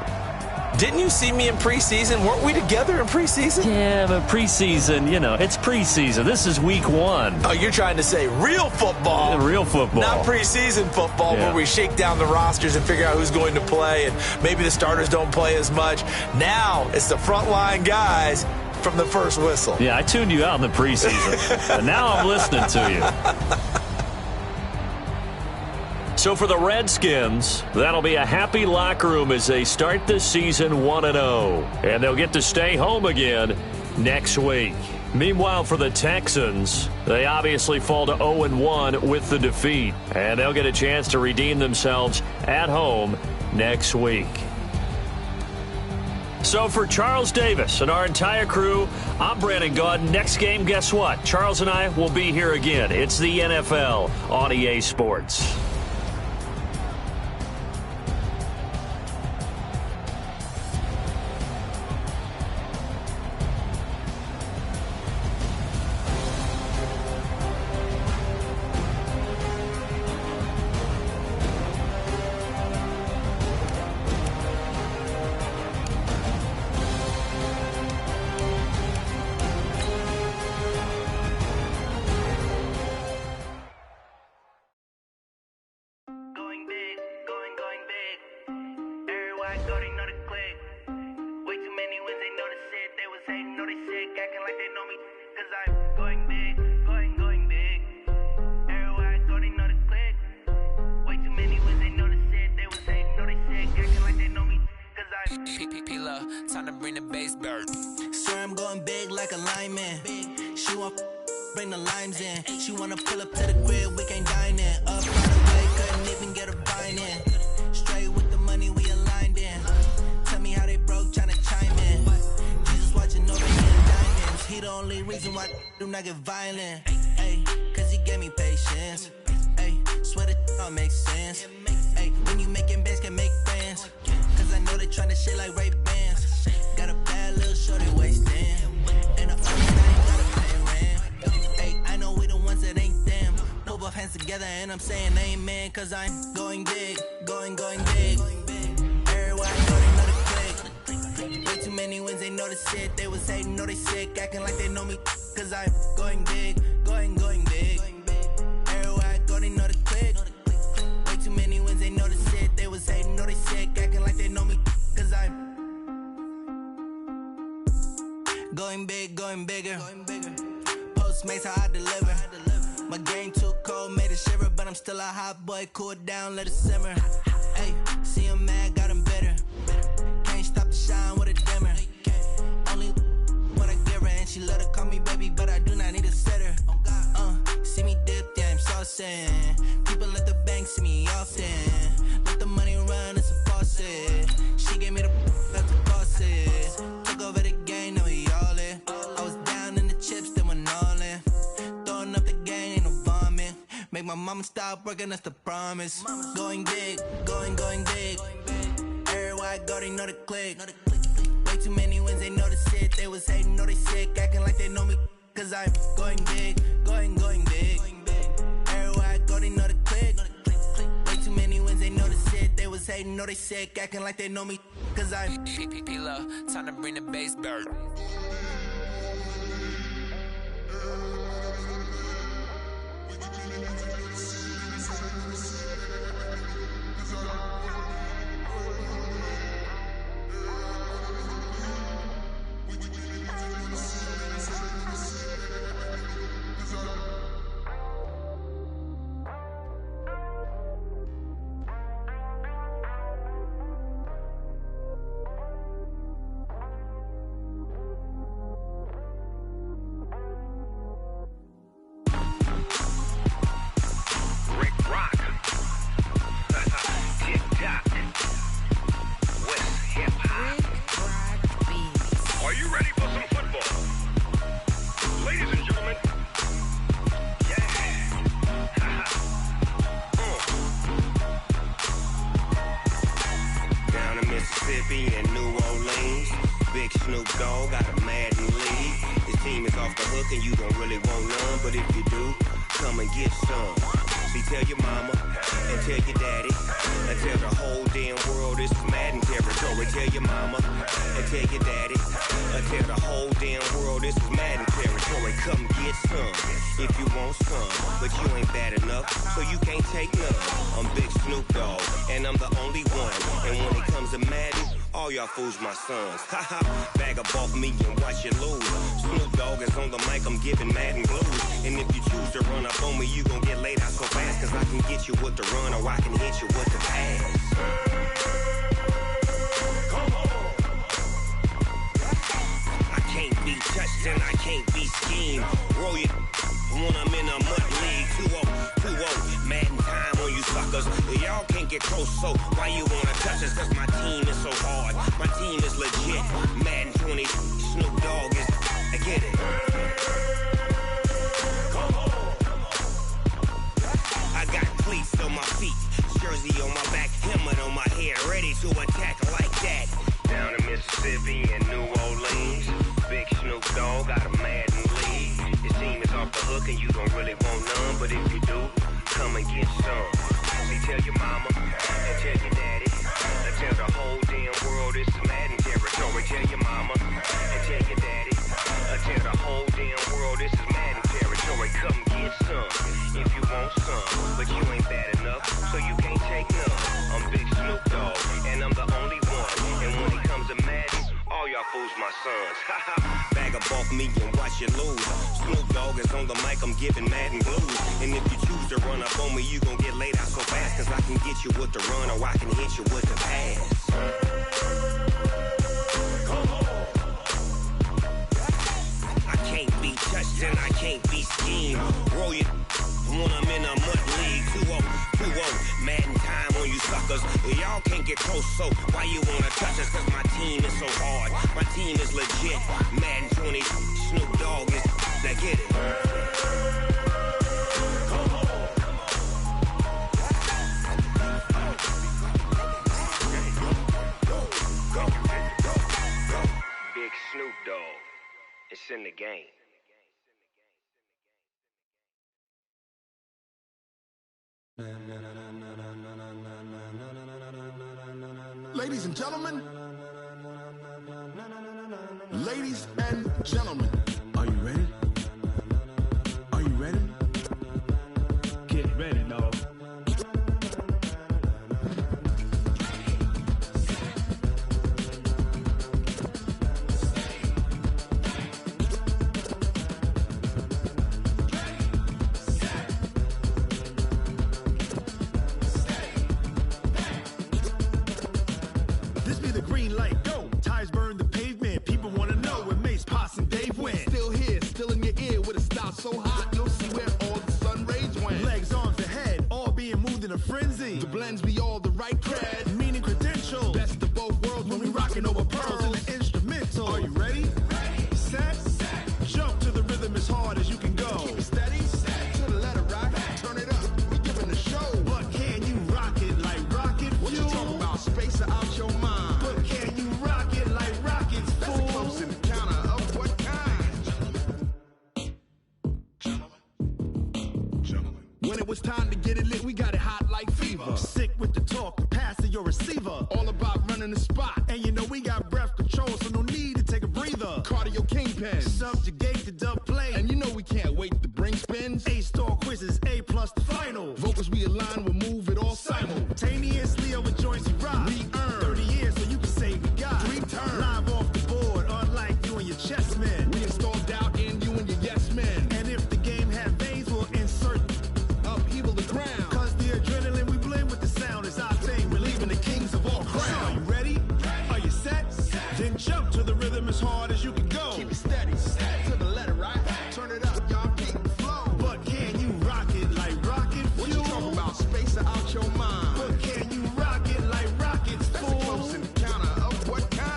Didn't you see me in preseason? Weren't we together in preseason? Yeah, but preseason, you know, it's preseason. This is week 1. Oh, you're trying to say real football. Yeah, real football. Not preseason football, yeah, where we shake down the rosters and figure out who's going to play, and maybe the starters don't play as much. Now it's the frontline guys from the first whistle. Yeah, I tuned you out in the preseason. And now I'm listening to you. So for the Redskins, that'll be a happy locker room as they start the season 1-0. And they'll get to stay home again next week. Meanwhile, for the Texans, they obviously fall to 0-1 with the defeat. And they'll get a chance to redeem themselves at home next week. So for Charles Davis and our entire crew, I'm Brandon Gaudin. Next game, guess what? Charles and I will be here again. It's the NFL on EA Sports. Time to bring the bass bird. Swear I'm going big like a lineman. She want bring the limes in. She wanna pull up to the crib, we can't dine in. Up right away, couldn't even get a vine in. Straight with the money we aligned in. Tell me how they broke, tryna chime in. Jesus watching over me in diamonds. He the only reason why I do not get violent. Ay, cause he gave me patience. Ay, swear that all makes sense. Ay, when you making bands can make friends. Cause I know they tryna shit like Ray-Bans. Got a bad little shorty wasting. And the only thing gotta pay rent. Ay, I know we the ones that ain't them. Put both hands together and I'm saying amen. Cause I'm going big, going big. Everywhere I go, they know the click. Way too many wins, they know the shit. They was hating, know they sick, acting like they know me. Cause I'm going big, going big. Everywhere I go, they know the click. Way too many wins, they know the shit. They was hating, know they sick, acting like they know me. Cause I'm going big, going bigger. Postmates how I deliver. My game too cold, made it shiver, but I'm still a hot boy. Cool down, let it simmer. Hey, see him mad, got him bitter. Can't stop the shine with a dimmer. Only what I give her, and she love to call me baby, but I do not need a sitter. See me dip, yeah, I'm saucing. People at the bank see me often. Let the money run, it's a faucet. She my mama stopped working, that's the promise. Going big, going big. Everywhere I go, they know the click. Way too many wins, they know the shit. They was hating, know they sick, acting like they know me. Cause I'm going big, going big. Everywhere I go, they know the click. Way too many wins, they know the shit. They was hating, know they sick, acting like they know me. Cause I'm P-P-P-Love, time to bring the bass bird. Fools my sons. Haha, bag up off me and watch you lose. Snoop Dogg is on the mic, I'm giving Madden blues. And if you choose to run up on me, you gon' get laid out so fast. Cause I can get you with the run or I can hit you with the pass. Come on. I can't be touched and I can't be schemed. Roll you when I'm in a mud league. 2-0, Madden time on you suckers. Y'all can't get close, so why you wanna touch us? Cause my team is so hard. My team is legit. Madden 20, Snoop Dogg is. I get it. Come on. I got cleats on my feet, jersey on my back, helmet on my head, ready to attack like that. Down in Mississippi and New Orleans, big Snoop Dogg got a Madden league. His team is off the hook and you don't really want none, but if you do, come and get some. See, tell your mama and tell your daddy. Tell the whole damn world this is Madden territory. Tell your mama and tell your daddy. Tell the whole damn world this is Madden territory. Come get some if you want some, but you ain't bad enough, so you can't take none. I'm Big Snoop Dogg, and I'm the only one. And when it comes to Madden, all y'all fools my sons. Bag up off me and watch you lose. Snoop Dogg is on the mic, I'm giving Madden blues. And if you choose to run up on me, you gon' get laid out so fast. Cause I can get you with the run or I can hit you with the pass. Come on. I can't be touched and I can't be schemed. Roll you when I'm in a mud league. 2-0, Madden time on you suckers. Y'all can't get close, so why you wanna touch us? Cause my team is so hard. My team is legit. Madden 20, Snoop Dogg is. Now get it. Come on. Go. Big Snoop Dogg. It's in the game. Ladies and gentlemen, ladies and gentlemen, are you ready? Are you ready? Get ready, dog. This be the green light, go. Tires burn the pavement. People wanna know where Mace, Posse, and Dave went. Still here, still in your ear with a style so hot, you'll see where all the sun rays went. Legs, arms, and head, all being moved in a frenzy. The blends be all the right cred, meaning credentials. Best of both worlds when we rockin' over pearls in the instrumental. Are you ready? Ready. Set. Jump to the rhythm as hard as you can go. Keep it steady. To the letter right. Turn it up. it was time to get it lit, we got it hot like fever. Sick with the talk, the pass to your receiver. All about running the spot. And you know we got breath control, so no need to take a breather. Cardio kingpin, subjugate the dub play. And you know we can't wait to bring spins. A-star quizzes, A+ the final. Vocals we align, we'll move it all simultaneously over joints we rock. We earn 30 years, so you can say we got 3 turns. Live off the board, unlike you and your chess men. We install doubt in you and your yes men. And if the game had veins, we'll insert upheaval the ground. Cause the adrenaline we blend with the sound is our thing. We're leaving the kings of all crowns. So are you ready? Are you set? Then jump to the rhythm as hard as you can go. Keep it steady, to the letter, right? Turn it up, y'all keep the flow. But can you rock it like rocket fuel? What you talking about? Space or out your mind? But can you rock it like rockets, fool? That's a close encounter of what kind?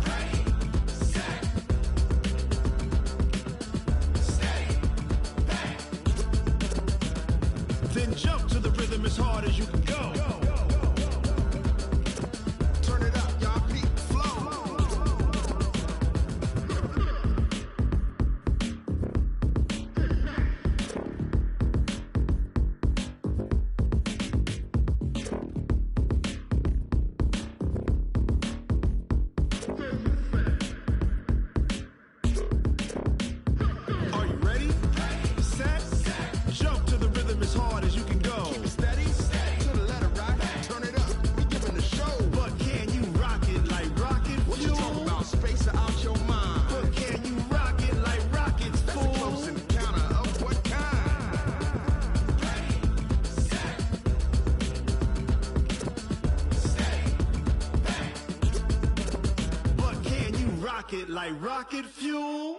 Ready, set, steady, back. Then jump to the rhythm as hard as you can go. Turn it up, y'all keep the flow. Are you ready? Set, jump to the rhythm as hard as you can go. Keep it steady, to the letter, right? Turn it up, we giving the show. But can you rock it like rocket fuel? What you talking about? Space or out your mind? But can you rock it like rockets, fool? That's a close encounter of what kind? Ready, set, steady, back. But can you rock it like rocket fuel?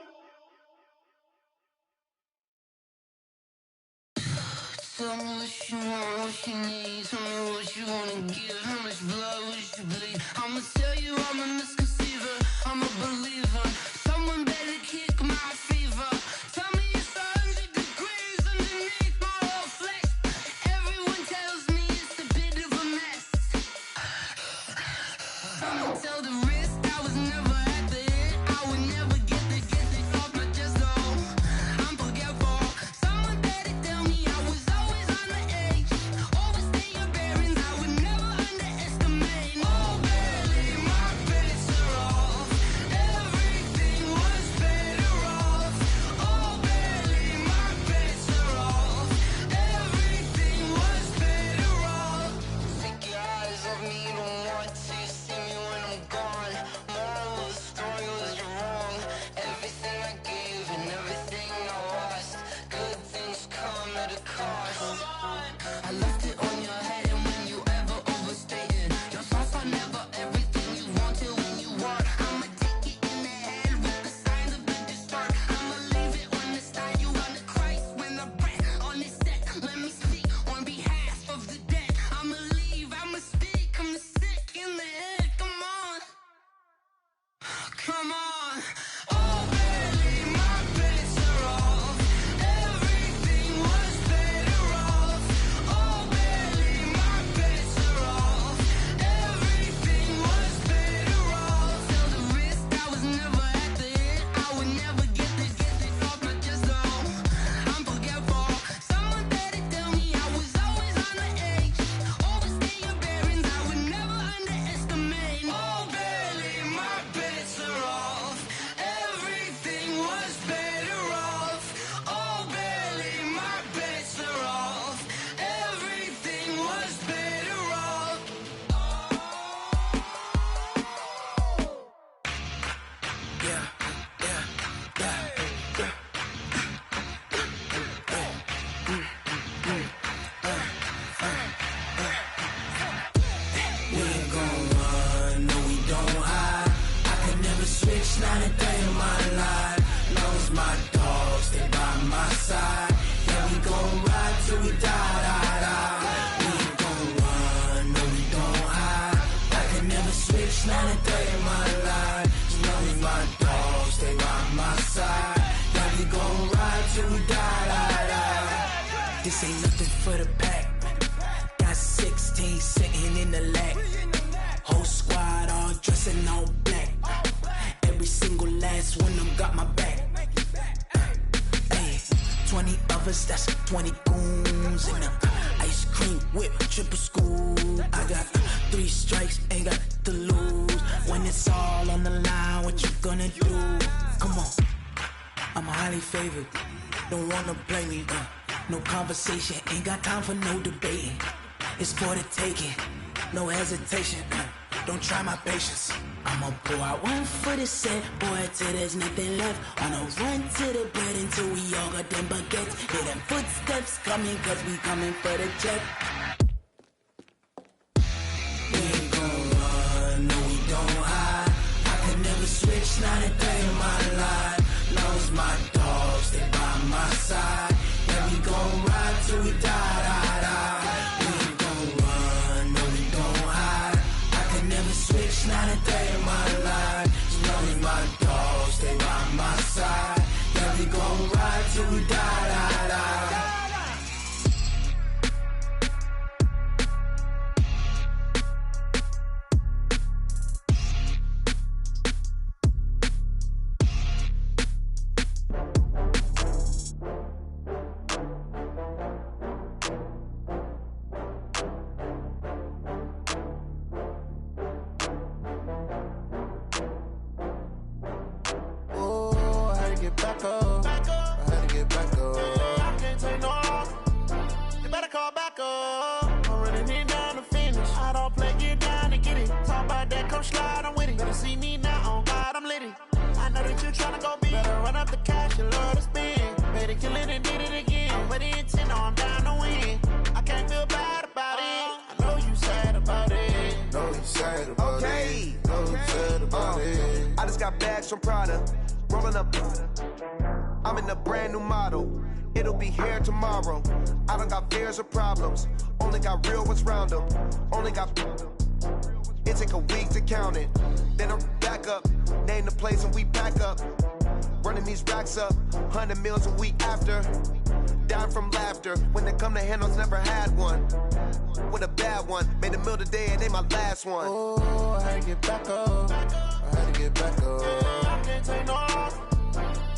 Tell me what you want, what you need. Tell me what you wanna give. How much blood would you bleed? I'ma tell you I'm a misconceiver. I'm a believer. Someone better kick my fever. Tell me it's 100 degrees underneath my whole flesh. Everyone tells me it's a bit of a mess. I'ma tell the risk I was never at the end. I would never get the off my chest though. I'm forgetful. Someone better tell me I was always on the edge. Overstay your bearings, I would never underestimate. Oh, barely, my bets are off. Everything was better off. Oh, barely, my bets are off. Everything was better off. Take your eyes off me, you don't want to see me when I'm gone. Moral of the story was you're wrong. Everything I gave and everything I lost. Good things come at a cost. I left it on your head, and when you ever overstayed it, your thoughts are never everything you wanted when you want. I'ma take it in the head with the signs of the distort. I'ma leave it on the side. You on the Christ when I breath on this set. Let me speak on behalf of the dead. I'ma leave, I'ma speak. I'm the sick in the head. Come on, come on. Oh, barely, my bets are off. Everything was better off. Oh, barely, my bets are off. Everything was better off. Tell the risk I was never at the end. I would never get this off my chest though. I'm forgetful. Someone better tell me I was always on the edge. Overstay your bearings, I would never underestimate. Oh, barely, my bets are off. Everything was better off. Oh, barely, my bets are off. Everything was better off. We ain't gon' run, no we don't hide. I could never switch, not a day in my life. Long as my dogs stay by my side. Yeah, we gon' ride till we die. We ain't gon' run, no we don't hide. I could never switch, not a day in my life. As long as my dogs stay by my side. Yeah, we gon' ride till we die. This ain't nothing for the pack. Got 16 sitting in the lag. Whole squad all dressing all black. Every single last one of them got my back. Ay, 20 up lovers, that's 20 goons in them. Ice cream whip, triple scoop. I got 3 strikes, ain't got to lose. When it's all on the line, what you gonna do? Come on, I'm highly favored. Don't wanna play me, no conversation, ain't got time for no debating. It's for the taking, no hesitation. Don't try my patience. I'ma pull out one for the set, boy, till there's nothing left. On a run to the bread until we all got them baguettes. Hear them footsteps coming, cause we coming for the jet. We ain't gon' run, no we don't hide. I can never switch, not a day in my life. Now it's my dogs, they by my side. Yeah, we gon' ride till we die, die, die. We ain't gon' run, no we don't hide. I can never switch, not a day in my life. As long as my dogs, they by my side. Yeah, we gon' ride till we die, die, die. From Prada, rolling up. I'm in a brand new model. It'll be here tomorrow. I don't got fears or problems. Only got real ones round them. Only got. It take a week to count it. Then I'm back up. Name the place and we pack up. Running these racks up. 100 meals a week after. Down from laughter. When they come to handles, never had one. With a bad one. Made a meal today and ain't my last one. Oh, I had to get back up. I had to get back up. I can't take no off.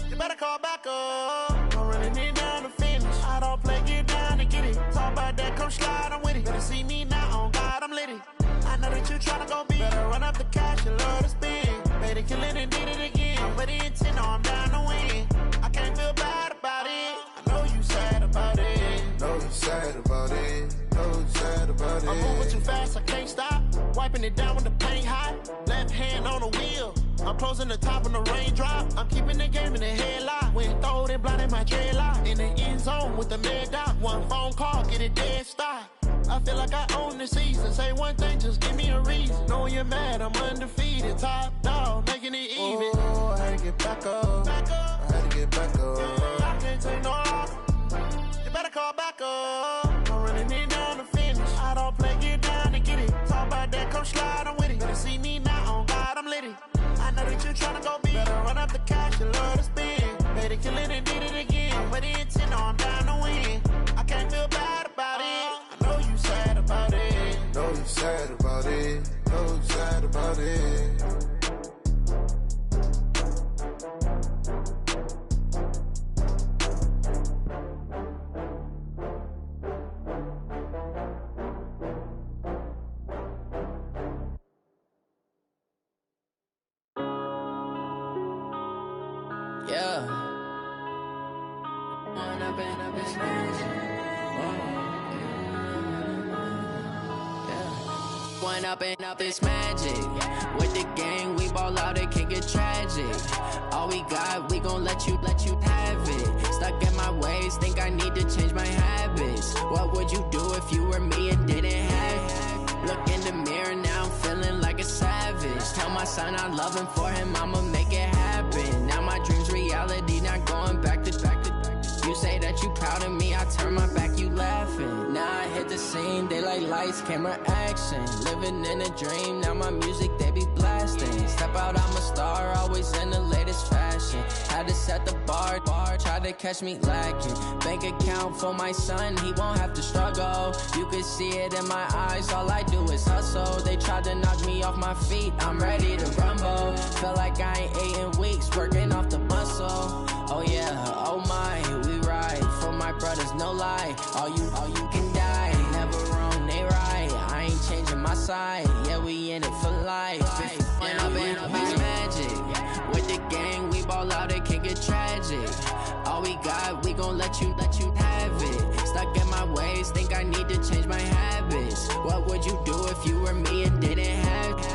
You better call back up. I'm running it down to finish. I don't play, get down and get it. Talk about that, come slide, I'm with it. Better see me now, on God, I'm litty. I know that you tryna go be. Better run up the cash, you love to spend. Made it, kill it, and did it again. But the intent, no, I'm down to win. I can't feel bad about it. I know you sad about it. Know you sad about it. Know you sad about it. I'm moving too fast, I can't stop. Wiping it down with the paint hot. Left hand on the wheel. I'm closing the top when the raindrop. I'm keeping the game in the headlock. When throwed and blinded my dreadlock. In the end zone with the mad dot. One phone call, get it dead stop. I feel like I own the season. Say one thing, just give me a reason. Knowing you're mad, I'm undefeated. Top dog, making it even. Oh, I had to get back up. I had to get back up. I can't take no off. You better call back up. I'm running it down to finish. I don't play, get down and get it. Talk about that, come slide, I'm with it. Better see me now, on God, I'm litty. I know that you tryna go be. Better run up the cash, you love to spend. Made it, kill it, and did it again. But the intent, no, I'm down to win. I can't feel bad about it. I know you sad about it. Know you sad about it. Know you sad about it. Yeah. One up and up is magic. With the gang, we ball out, it can get tragic. All we got, we gon' let you have it. Stuck in my ways, think I need to change my habits. What would you do if you were me and didn't have it? Look in the mirror now, I'm feeling like a savage. Tell my son I love him, for him I'ma make it happen. Now my dream's reality, not going back to. You say that you proud of me, I turn my back, you laughing. Now I hit the scene, they like lights, camera, action. Living in a dream, now my music, they be blasting. Step out, I'm a star, always in the latest fashion. Had to set the bar, try to catch me lacking. Bank account for my son, he won't have to struggle. You can see it in my eyes, all I do is hustle. They tried to knock me off my feet, I'm ready to rumble. Felt like I ain't ate in weeks, working off the muscle. Oh yeah, oh my, we ride for my promise, no lie. All you can die. Never wrong, they right. I ain't changing my side. Yeah, we in it for life. And I've been magic. With the gang, we ball out, it can get tragic. All we got, we gon' let you have it. Stuck in my ways, think I need to change my habits. What would you do if you were me and didn't have it?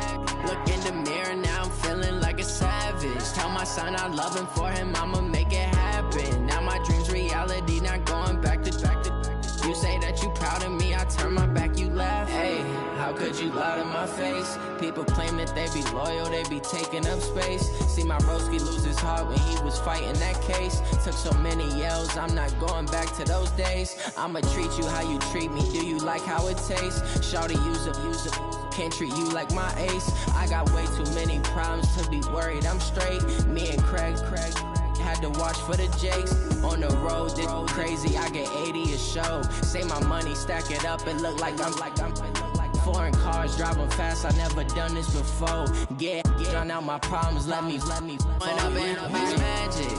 Look in the mirror, now I'm feeling like a savage. Tell my son I love him, for him I'ma make it happen. Now my dream's reality, not going back to. You say that you proud of me, I turn my back, you laugh. Hey, how could you lie to my face? People claim that they be loyal, they be taking up space. See my broski lose his heart when he was fighting that case. Took so many yells, I'm not going back to those days. I'ma treat you how you treat me, do you like how it tastes? Shawty, use up, can't treat you like my ace. I got way too many problems to be worried, I'm straight. Me and Craig had to watch for the Jakes. On the road, this crazy, I get 80 a show. Say my money, stack it up, it look like I'm foreign cars, driving fast, I never done this before. Get on out my problems, let me When I've been magic.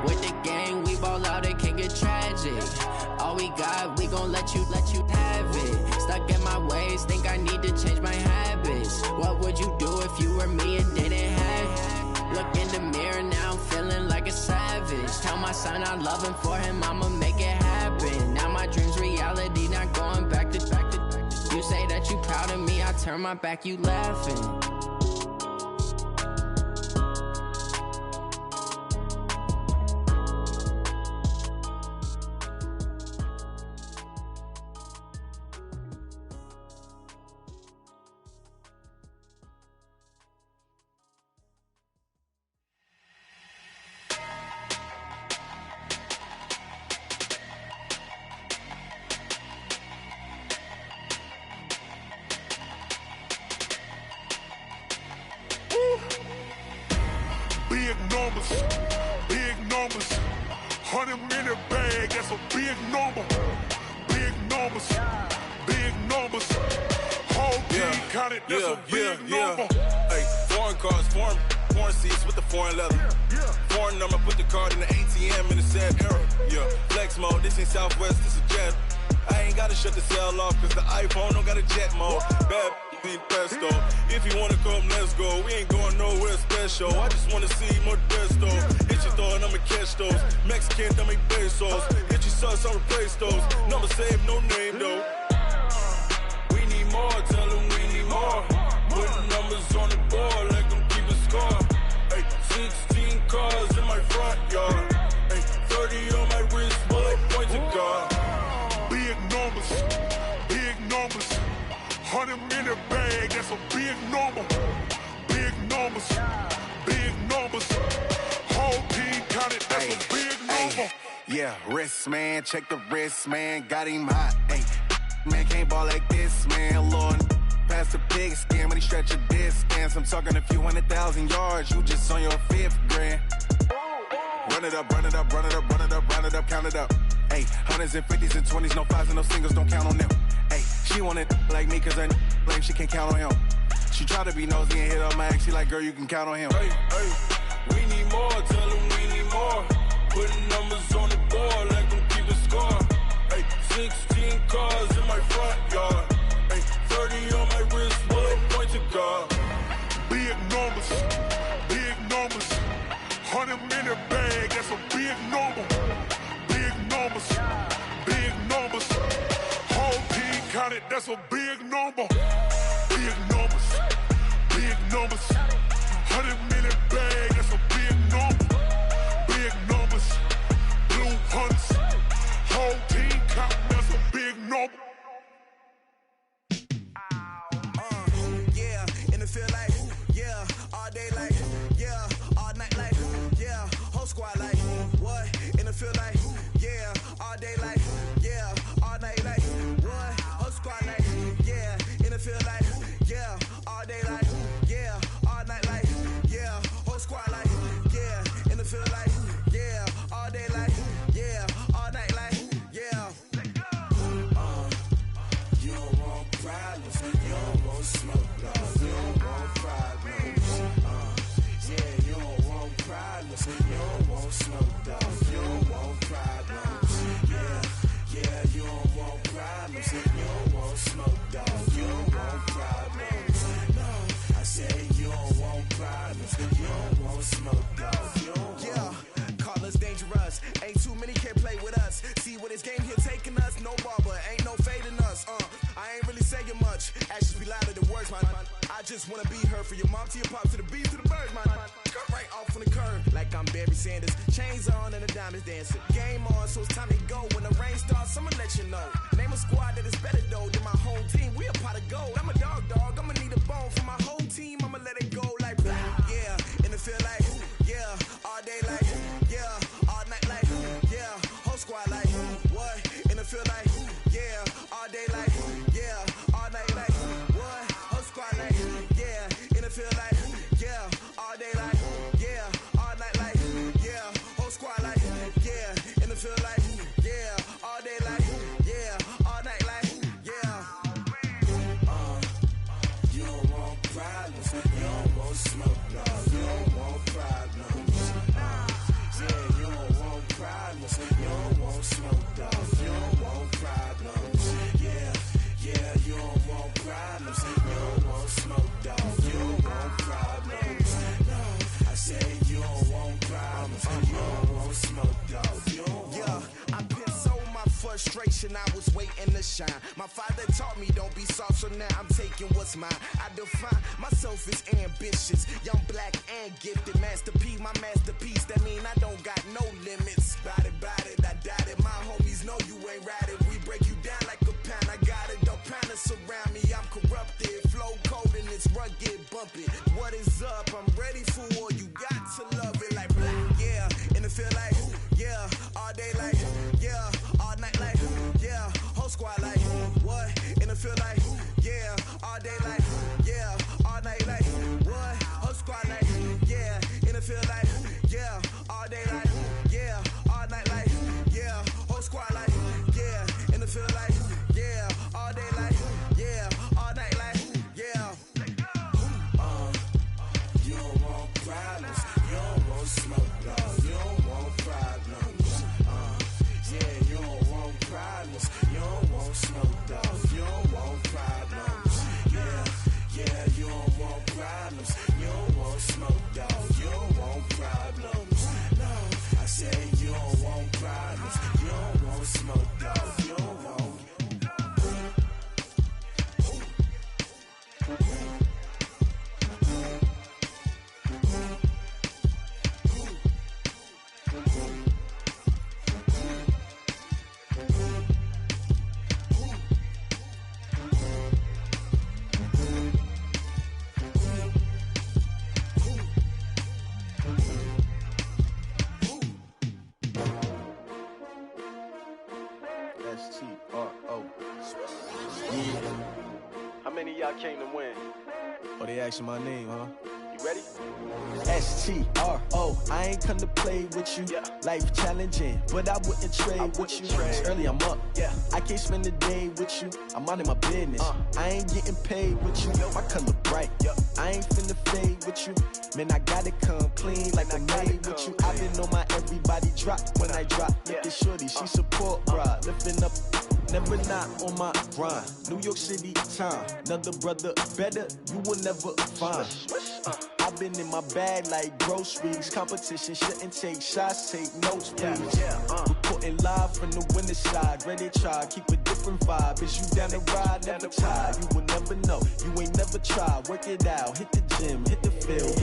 With the gang, we ball out, it can get tragic. All we got, we gon' let you have it. Stuck in my ways, think I need to change my habits. What would you do if you were me and didn't have it? Look in the mirror, now I'm feeling like a savage. Tell my son I love him, for him I'ma make it happen. Now my dream's reality, not going back to. You say that you proud of me, I turn my back, you laughing. Big numbers, 100-minute bag, that's a big number. Big numbers, whole team counted, that's a big number. Hey, foreign cars, foreign seats with the foreign leather. Foreign number, put the card in the ATM in the sad era. Yeah, flex mode, this ain't Southwest, this is jet. I ain't gotta shut the cell off, cause the iPhone don't got a jet mode. Bad need pesto. If you wanna come, let's go. We ain't going nowhere special. I just wanna see more desto. Hit your throw and I'ma catch those. Mexican, dummy pesos. Hit your sus, I'll replace those. Number saved, no name though. We need more, tell them we need more. Putting numbers on the board, let them keep a score. Hey, 16 cars in my front yard. Hey, 30 on my wrist, bullet point to God. Big numbers, 100-minute bag, that's a big number. Big numbers, whole team counted, that's a big number. Yeah, wrist man, check the wrist man, got him hot. Ay, man can't ball like this, man. Lord, past the pig skin when he stretch a distance. I'm talking a few 100,000 yards, you just on your 5th grand. Run it up, count it up. Ay, hundreds and 50s and 20s, no 5s and no singles, don't count on them. Ay, she want it like me, cause her like she can't count on him. She try to be nosy and hit up my ex, she like, girl, you can count on him. Hey, we need more, tell them we need more. Putting numbers on the board, let them keep a score. Hey, 16 cars in my front yard. Hey, 30 on my wrist, bullet point to God. Big numbers, 100-minute bag, that's a big number. Big numbers, whole team counted, that's a big number. Big numbers, 100-minute bag, that's a big number. Big numbers, blue hunts, whole team counted, that's a big number. Yeah, in the field like, yeah, all day like, yeah, all night like, yeah, whole squad like, what? In the field like, yeah, all day like, yeah, all night like, what? Whole squad like, yeah, in the field like, yeah, all day like, yeah, all night like, yeah, whole squad like, yeah, in the field like, yeah, all day like, yeah, all night like, yeah. You don't want problems, you don't want smoke, dog. You don't want problems. Yeah, you don't want problems, you don't want smoke, dog. You don't want problems. Yeah. they play with us. See where this game here taking us. No barber, ain't no fading us. I ain't really saying much. Actions be louder than words, man. I just wanna be heard from your mom to your pop to the beat to the birds, man. Cut right off on the curve, like I'm Barry Sanders. Chains on and the diamonds dancing. Game on, so it's time to go. When the rain starts, I'ma let you know. Name a squad that is better though than my home team. We a pot of gold. I'm a dog. I'ma need a bone for my whole team. I'ma let it go like yeah. And it feel like yeah. All day like yeah. All night like yeah. Whole squad like what? And it feel like yeah. All day like yeah. All night like what? Whole squad like yeah. And it feel like yeah. All day like yeah. All night like yeah. Whole squad like yeah. And it feel like yeah. All day like yeah. All night like yeah. You don't want problems. You don't want smoke. No, you don't want problems. Yeah, you don't want problems. You don't want smoke. No, you don't want problems. Yeah, you don't want problems. You don't want smoke. No, you don't want problems. No, I said you don't want problems. You don't want smoke. No, you don't want. Yeah, I've been so my frustration. I was waiting to shine. My father taught me don't be soft, so now I'm taking what's mine. I define myself as ambitious, young, black, and gifted. Master P, my masterpiece. That mean I don't got no limits. Bout it, I doubt it. My homies know you ain't ride it. We break you down like a pound. I got it, don't pound to surround me. I'm corrupted, flow cold and it's rugged, bumpy. What is up? I'm ready for war. You got to love it like yeah. And it feel like yeah. All day like yeah. All night like yeah. Whole squad like what? And it feel like yeah. All day like yeah. All night like what? Whole squad like yeah. And it feel like yeah. All day like yeah. All night like yeah. Whole squad like yeah. And it feel like yeah. All day like yeah. All night like yeah. You don't want problems. You don't want smoke. No, you don't want problems. Yeah, you don't want problems. You don't want smoke. No, you don't want problems. Yeah, you don't want problems. You don't want smoke. No, you don't want problems. No, I said you don't want problems. You don't want smoke. No, you don't want. STRO. Yeah. How many of y'all came to win? Oh, they asking my name, huh? You ready? STRO. I ain't come to play with you. Yeah. Life challenging, but I wouldn't trade with you. It's early, I'm up. Yeah. I can't spend the day with you. I'm minding my business. I ain't getting paid with you. My color bright. I ain't finna fade with you. Man, I gotta come clean like I'm made with you. I've been on my everybody drop when I drop. Look at shorty, she support, bruh. Lifting up, never not on my grind. New York City time, another brother better, you will never find. I've been in my bag like groceries. Competition shouldn't take shots, take notes, please. Reporting live from the winter side. Ready to try, keep a different vibe. Is you down the ride, never tired. You will never know, you ain't never tried. Work it out, hit the gym, hit the field.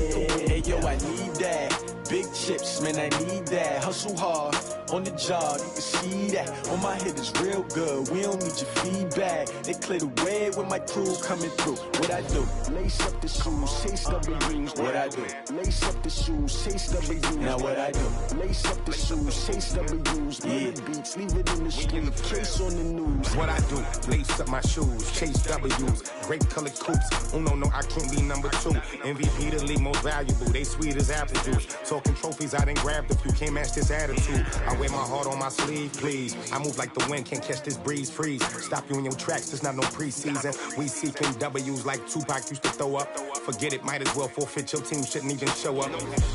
Hey yo, I need that. Big chips, man, I need that. Hustle hard, on the job, you can see that. On my head is real good, we don't need your feedback. They clear the way with my crew coming through. What I do? Lace up the shoes, chase W's. What I do? Lace up the shoes, chase W's. Now what I do? Lace up the shoes, chase W's. Yeah. Beats, leave it in the street, case on the news. What I do? Lace up my shoes, chase W's. Grape colored coops. Oh no, I can't be number 2. MVP the league most valuable. They sweet as apple juice. Talking trophies, I done grabbed a few. Can't match this attitude. I wear my heart on my sleeve, please. I move like the wind, can't catch this breeze. Freeze. Stop you in your tracks, there's not no preseason. We seeking W's like Tupac used to throw up. Forget it, might as well forfeit. Your team shouldn't even show up.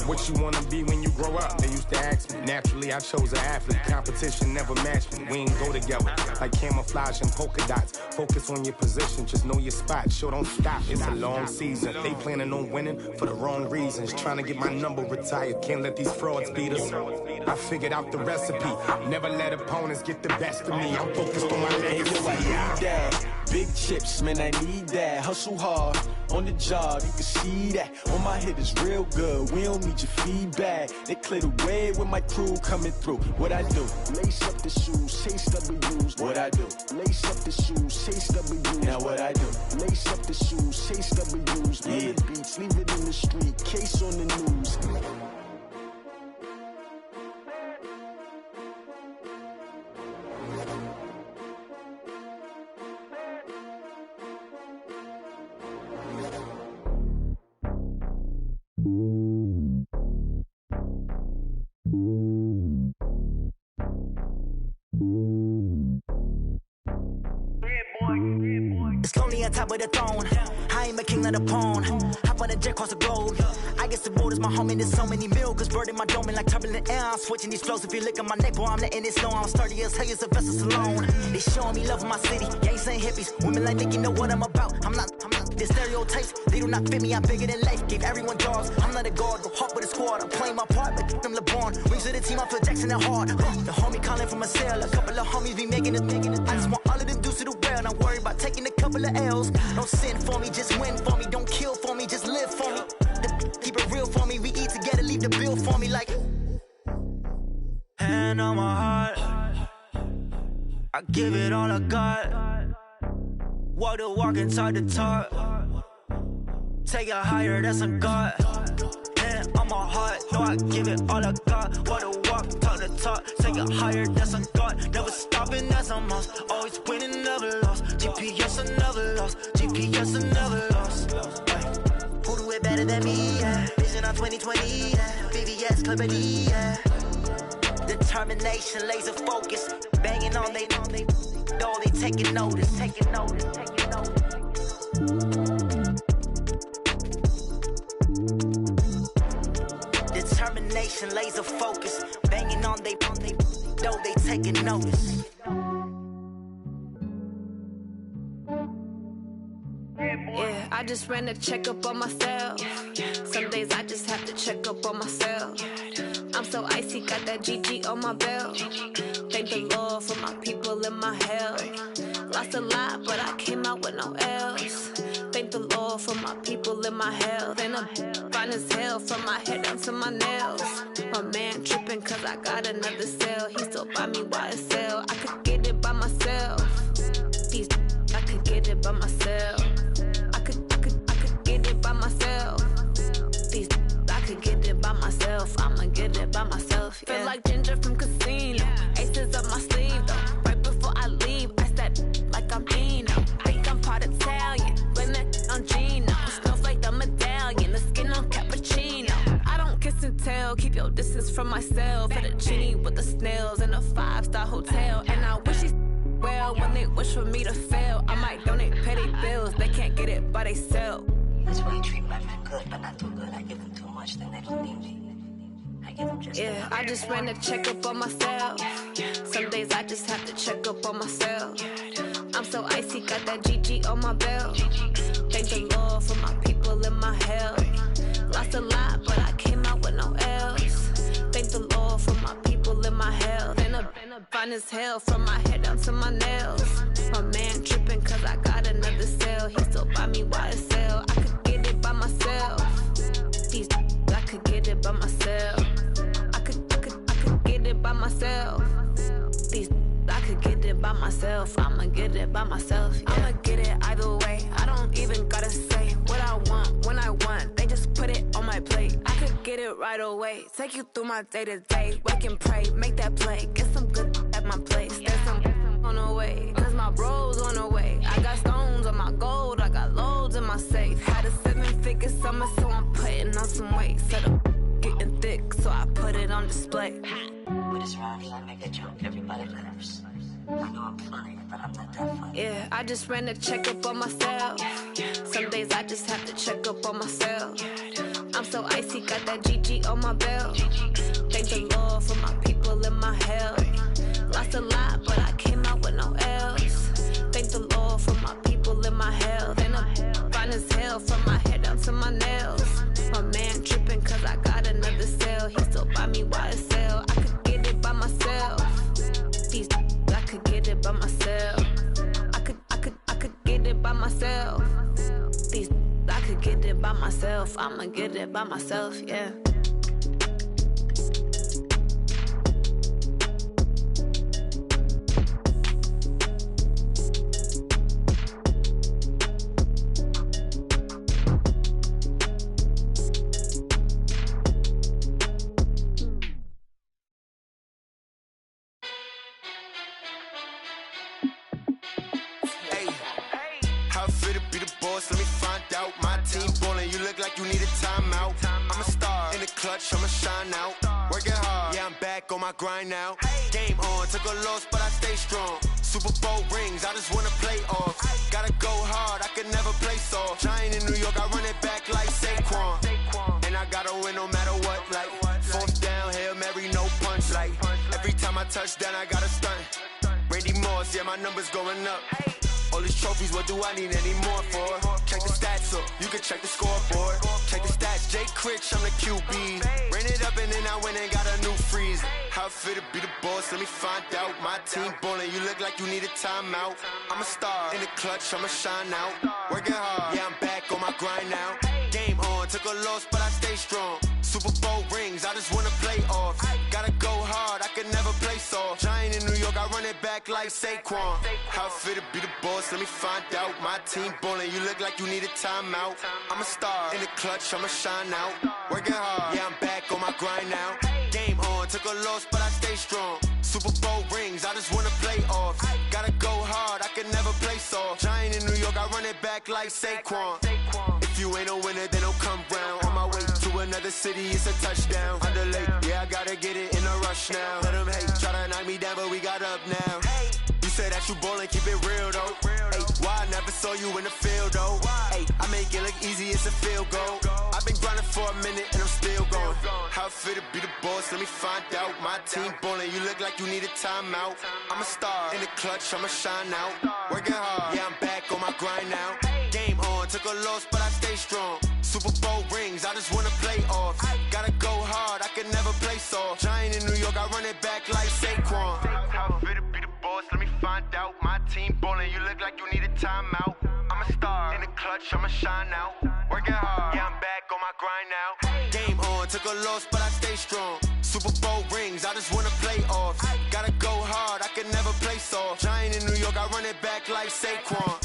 What you wanna be when you grow up? They used to ask me. Naturally, I chose an athlete. Competition never matched me. We ain't go together like camouflage and polka dots. Focus on your position, just know your spot. Sure, don't stop. It's a long season. They planning on winning for the wrong reasons. Trying to get my number retired. Can't let these frauds beat us. I figured out the recipe. Never let opponents get the best of me. I'm focused on my legacy. I need that. Big chips, man, I need that. Hustle hard on the job, you can see that. On my head is real good. We don't need your feedback. They clear the way with my crew coming through. What I do? Lace up the shoes, chase W's. What I do? Lace up the shoes, chase W's. Now what I do? Lace up the shoes, chase W's. Yeah. The beats, leave it in the street. Case on the news. It's lonely on top of the throne. I ain't a king, not a pawn. Hop on a jet across the globe. I guess the world is my home and there's so many milkers burning my dome like turbulent air. I'm switching these flows. If you look at my neck, boy, I'm letting it slow. I'm sturdy as hell as a vessel alone. They showing me love in my city. Yeah, ain't saying hippies. Women like think you know what I'm about. I'm not. The stereotypes, they do not fit me. I'm bigger than life. Gave everyone jobs. I'm not a guard. Go hard with a squad. I'm playing my part, but them LeBron. Rings to the team. I feel Jackson and hard. The homie calling from a cell. A couple of homies be making it. I just want all of them dudes to do well. Not worry about taking a couple of L's. Don't sin for me, just win for me. Don't kill for me, just live for me. Keep it real for me. We eat together, leave the bill for me like. Hand on my heart, I give it all I got. Walk the walk and talk the talk. Take it higher, that's a God. Hand on my heart, no, I give it all I got. Walk the walk, talk the talk. Take it higher, that's a God. Never stopping, that's a must. Always winning, never lost. GPS, I never lost. GPS, I never lost. Who do it better than me? Yeah. Vision on 2020. Yeah. VVS, Clippity. Yeah. Determination, laser focus. Banging on they though they taking notice. Determination, laser focus. Banging on they though they taking notice. Yeah, I just ran a checkup on myself. Some days I just have to check up on myself. I'm so icy, got that GG on my belt. Thank the Lord for my people in my hell. Lost a lot, but I came out with no L's. Thank the Lord for my people in my health. And I'm fine as hell from my head down to my nails. My man tripping cause I got another cell. He still buy me YSL. I could get it by myself. These I could get it by myself. I could get it by myself. These I could get it by myself. I'ma get it by myself. Yeah. Feel like Ginger from Casino. Aces up my sleeve though. Right before I leave, I step like I'm Eno. Think I'm part Italian. Blame that on Gino. Smells like the medallion. The skin on cappuccino. I don't kiss and tell. Keep your distance from myself. For the genie with the snails in a 5-star hotel. And I wish he's well when they wish for me to fail. I might donate petty bills. They can't get it by they sell. That's why you treat my men good, but not too good. I give them too much, then they don't need me. I give them just yeah, I just ran a checkup on myself. Some days I just have to check up on myself. I'm so icy, got that GG on my belt. Thank the Lord for my people in my hell. Lost a lot, but I came out with no L's. Thank the Lord for my people in my health. And I'm fine as hell from my head down to my nails. My man tripping cause I got another cell. He still buy me YSL. I could get it by myself. These I could get it by myself. I could get it by myself. These I could get it by myself. I'ma get it by myself. Yeah. I'ma get it either way. I don't even gotta say what I want when I want. They just put it on my plate. I could get it right away. Take you through my day to day. Wake and pray, make that play. Get some good at my place. There's some on the way. Cause my bro's on the way. I got stones on my gold. I got loads in my safe. Had a 7-figure summer, so I'm putting on some weight. Set up getting thick, so I put it on display. With this round here, I make a joke. Everybody laughs. I know I'm funny, but I'm not that funny. Yeah, I just ran a checkup on myself. Some days I just have to check up on myself. I'm so icy, got that GG on my belt. Thank the Lord for my people in my hell. Lost a lot, but I came out with no L's. Thank the Lord for my people in my health. And I'm fine as hell from my head down to my nails. My man tripping cause I got another cell. He still buy me YSL. I could could get it by myself. I could get it by myself. These I could get it by myself. I'ma get it by myself, yeah. I'ma shine out, working hard, yeah, I'm back on my grind now. Game on, took a loss, but I stay strong. Super Bowl rings, I just wanna play off. Gotta go hard, I can never play soft. Giant in New York, I run it back like Saquon. And I gotta win no matter what, like fourth down, Hail Mary, no punch. Like every time I touch down, I gotta stunt. Randy Moss, yeah, my numbers going up. All these trophies, what do I need any more for? Check the stats up, you can check the scoreboard. Check the stats, Jay Critch, I'm the QB. Ran it up and then I went and got a new freeze. How it feel to be the boss, let me find out. My team ballin', you look like you need a timeout. I'm a star, in the clutch, I'ma shine out. Working hard, yeah, I'm back on my grind now. Game on, took a loss, but I stay strong. Super Bowl rings, I just wanna play off. Gotta go hard, I can never play soft. Giant in New York, I run it back like Saquon. How it feel to be the boss, let me find out. My team ballin', you look like you need a timeout. I'm a star, in the clutch, I'ma shine out. Working hard, yeah, I'm back on my grind now. Game on, took a loss, but I stay strong. Super Bowl rings, I just wanna play off. Gotta go hard, I can never play soft. Giant in New York, I run it back like Saquon. If you ain't a winner, then don't come round. On my way to another city, it's a touchdown. Underlay, yeah, I gotta get it in a rush now. Let them hate, try to knock me down, but we got up now. You said that you ballin', keep it real though. Hey, why I never saw you in the field though? Hey, I make it look easy, it's a field goal. I've been grinding for a minute and I'm still going. How it feel to be the boss, let me find out. My team ballin', you look like you need a timeout. I'm a star, in the clutch, I'ma shine out. Working hard, yeah, I'm back on my grind now. Game on, took a loss, but I stay strong. Super Bowl rings, I just wanna play off. Gotta go hard, I can never play soft. Giant in New York, I run it back like Saquon. How it feel to be the boss, let me find out. My team ballin', you look like you need a timeout. I'm a star, in the clutch, I'ma shine out. Working hard, yeah, I'm back on my grind now. Game on, took a loss, but I stay strong. Super Bowl rings, I just wanna play off. Gotta go hard, I can never play soft. Giant in New York, I run it back like Saquon.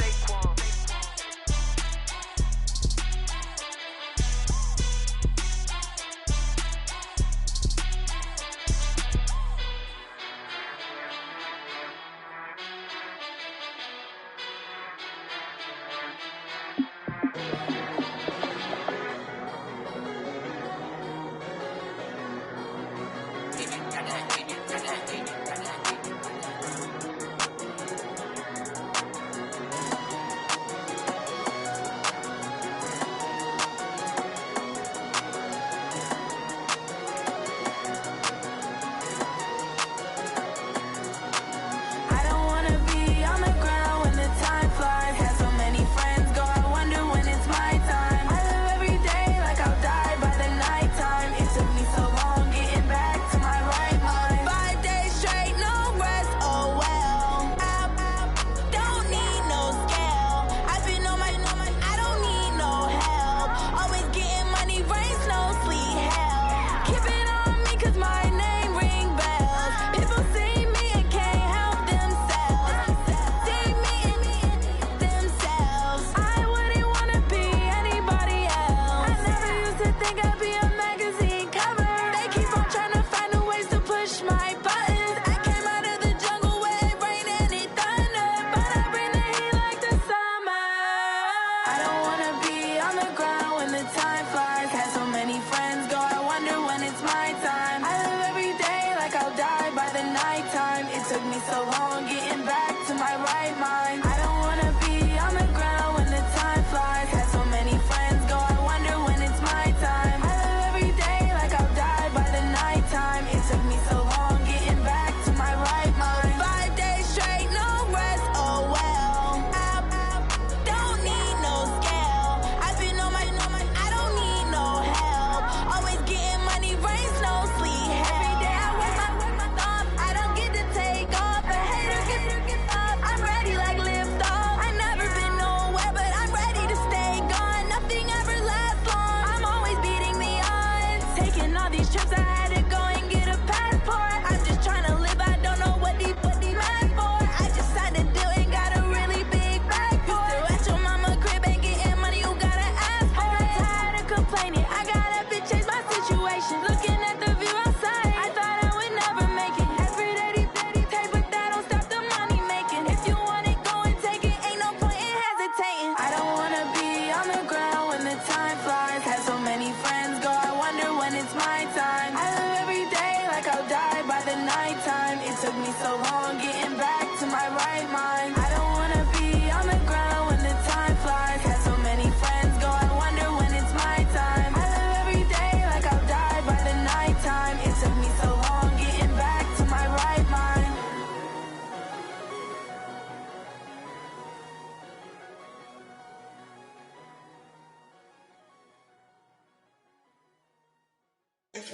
Cook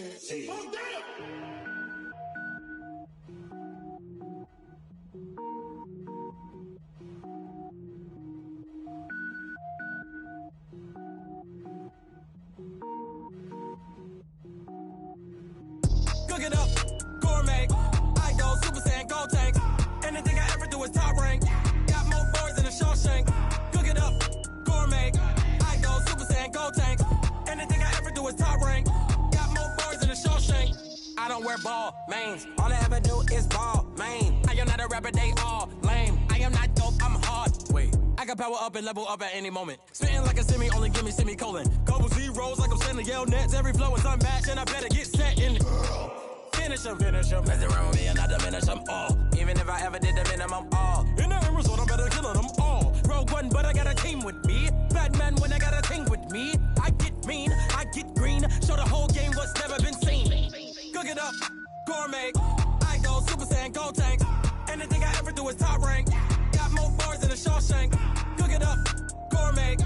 it up, gourmet. I go Super Saiyan, gold tank. Anything I ever do is top rank. Got more boys than a Shawshank. Cook it up, gourmet. I go Super Saiyan, gold tank. Anything I ever do is top rank. Got more boys than a Shawshank. I don't wear ball mains. All I ever do is ball main. I am not a rapper, they all lame. I am not dope, I'm hard. Wait, I can power up and level up at any moment. Spitting like a semi, only give me semicolon. Couple zeros like I'm sending yell nets. Every flow is unmatched and I better get set in. Finish them. Mess around with me and I diminish them all. Even if I ever did the minimum all. In the end result, I'm better killing them all. Rogue One, but I got a team with me. Batman when I got a thing with me. I get mean, I get green. Show the whole game what's never been seen. Cook it up, gourmet. I go Super Saiyan, gold tank. Anything I ever do is top rank. Got more bars than a Shawshank. Cook it up, gourmet.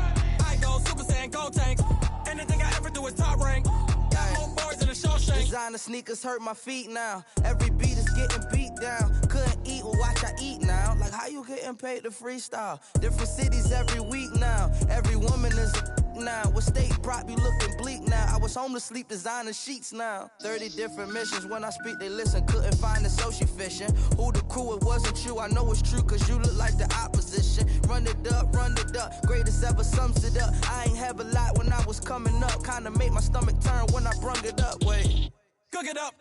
I go Super Saiyan, gold tank. Anything I ever do is top rank. Got more bars than a Shawshank. Designer sneakers hurt my feet now. Every beat is getting beat down. Couldn't eat, well watch I eat now. Like how you getting paid to freestyle? Different cities every week now. Every woman is a now. What state prop you looking bleak now? I was home to sleep designer sheets now. 30 different missions. When I speak they listen. Couldn't find it so she fishing. Who the crew? It wasn't you. I know it's true cause you look like the opposition. Run it up. Greatest ever sums it up. I ain't have a lot when I was coming up. Kinda made my stomach turn when I brung it up. Wait. Cook it up,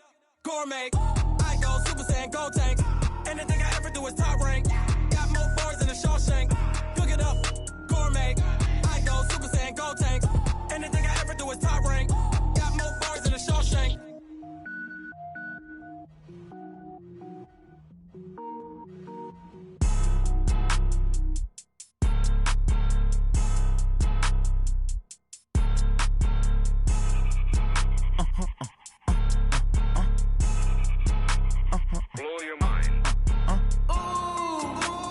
gourmet. I go Super Saiyan, gold tank. Anything I ever do is top rank. Got more bars than a Shawshank.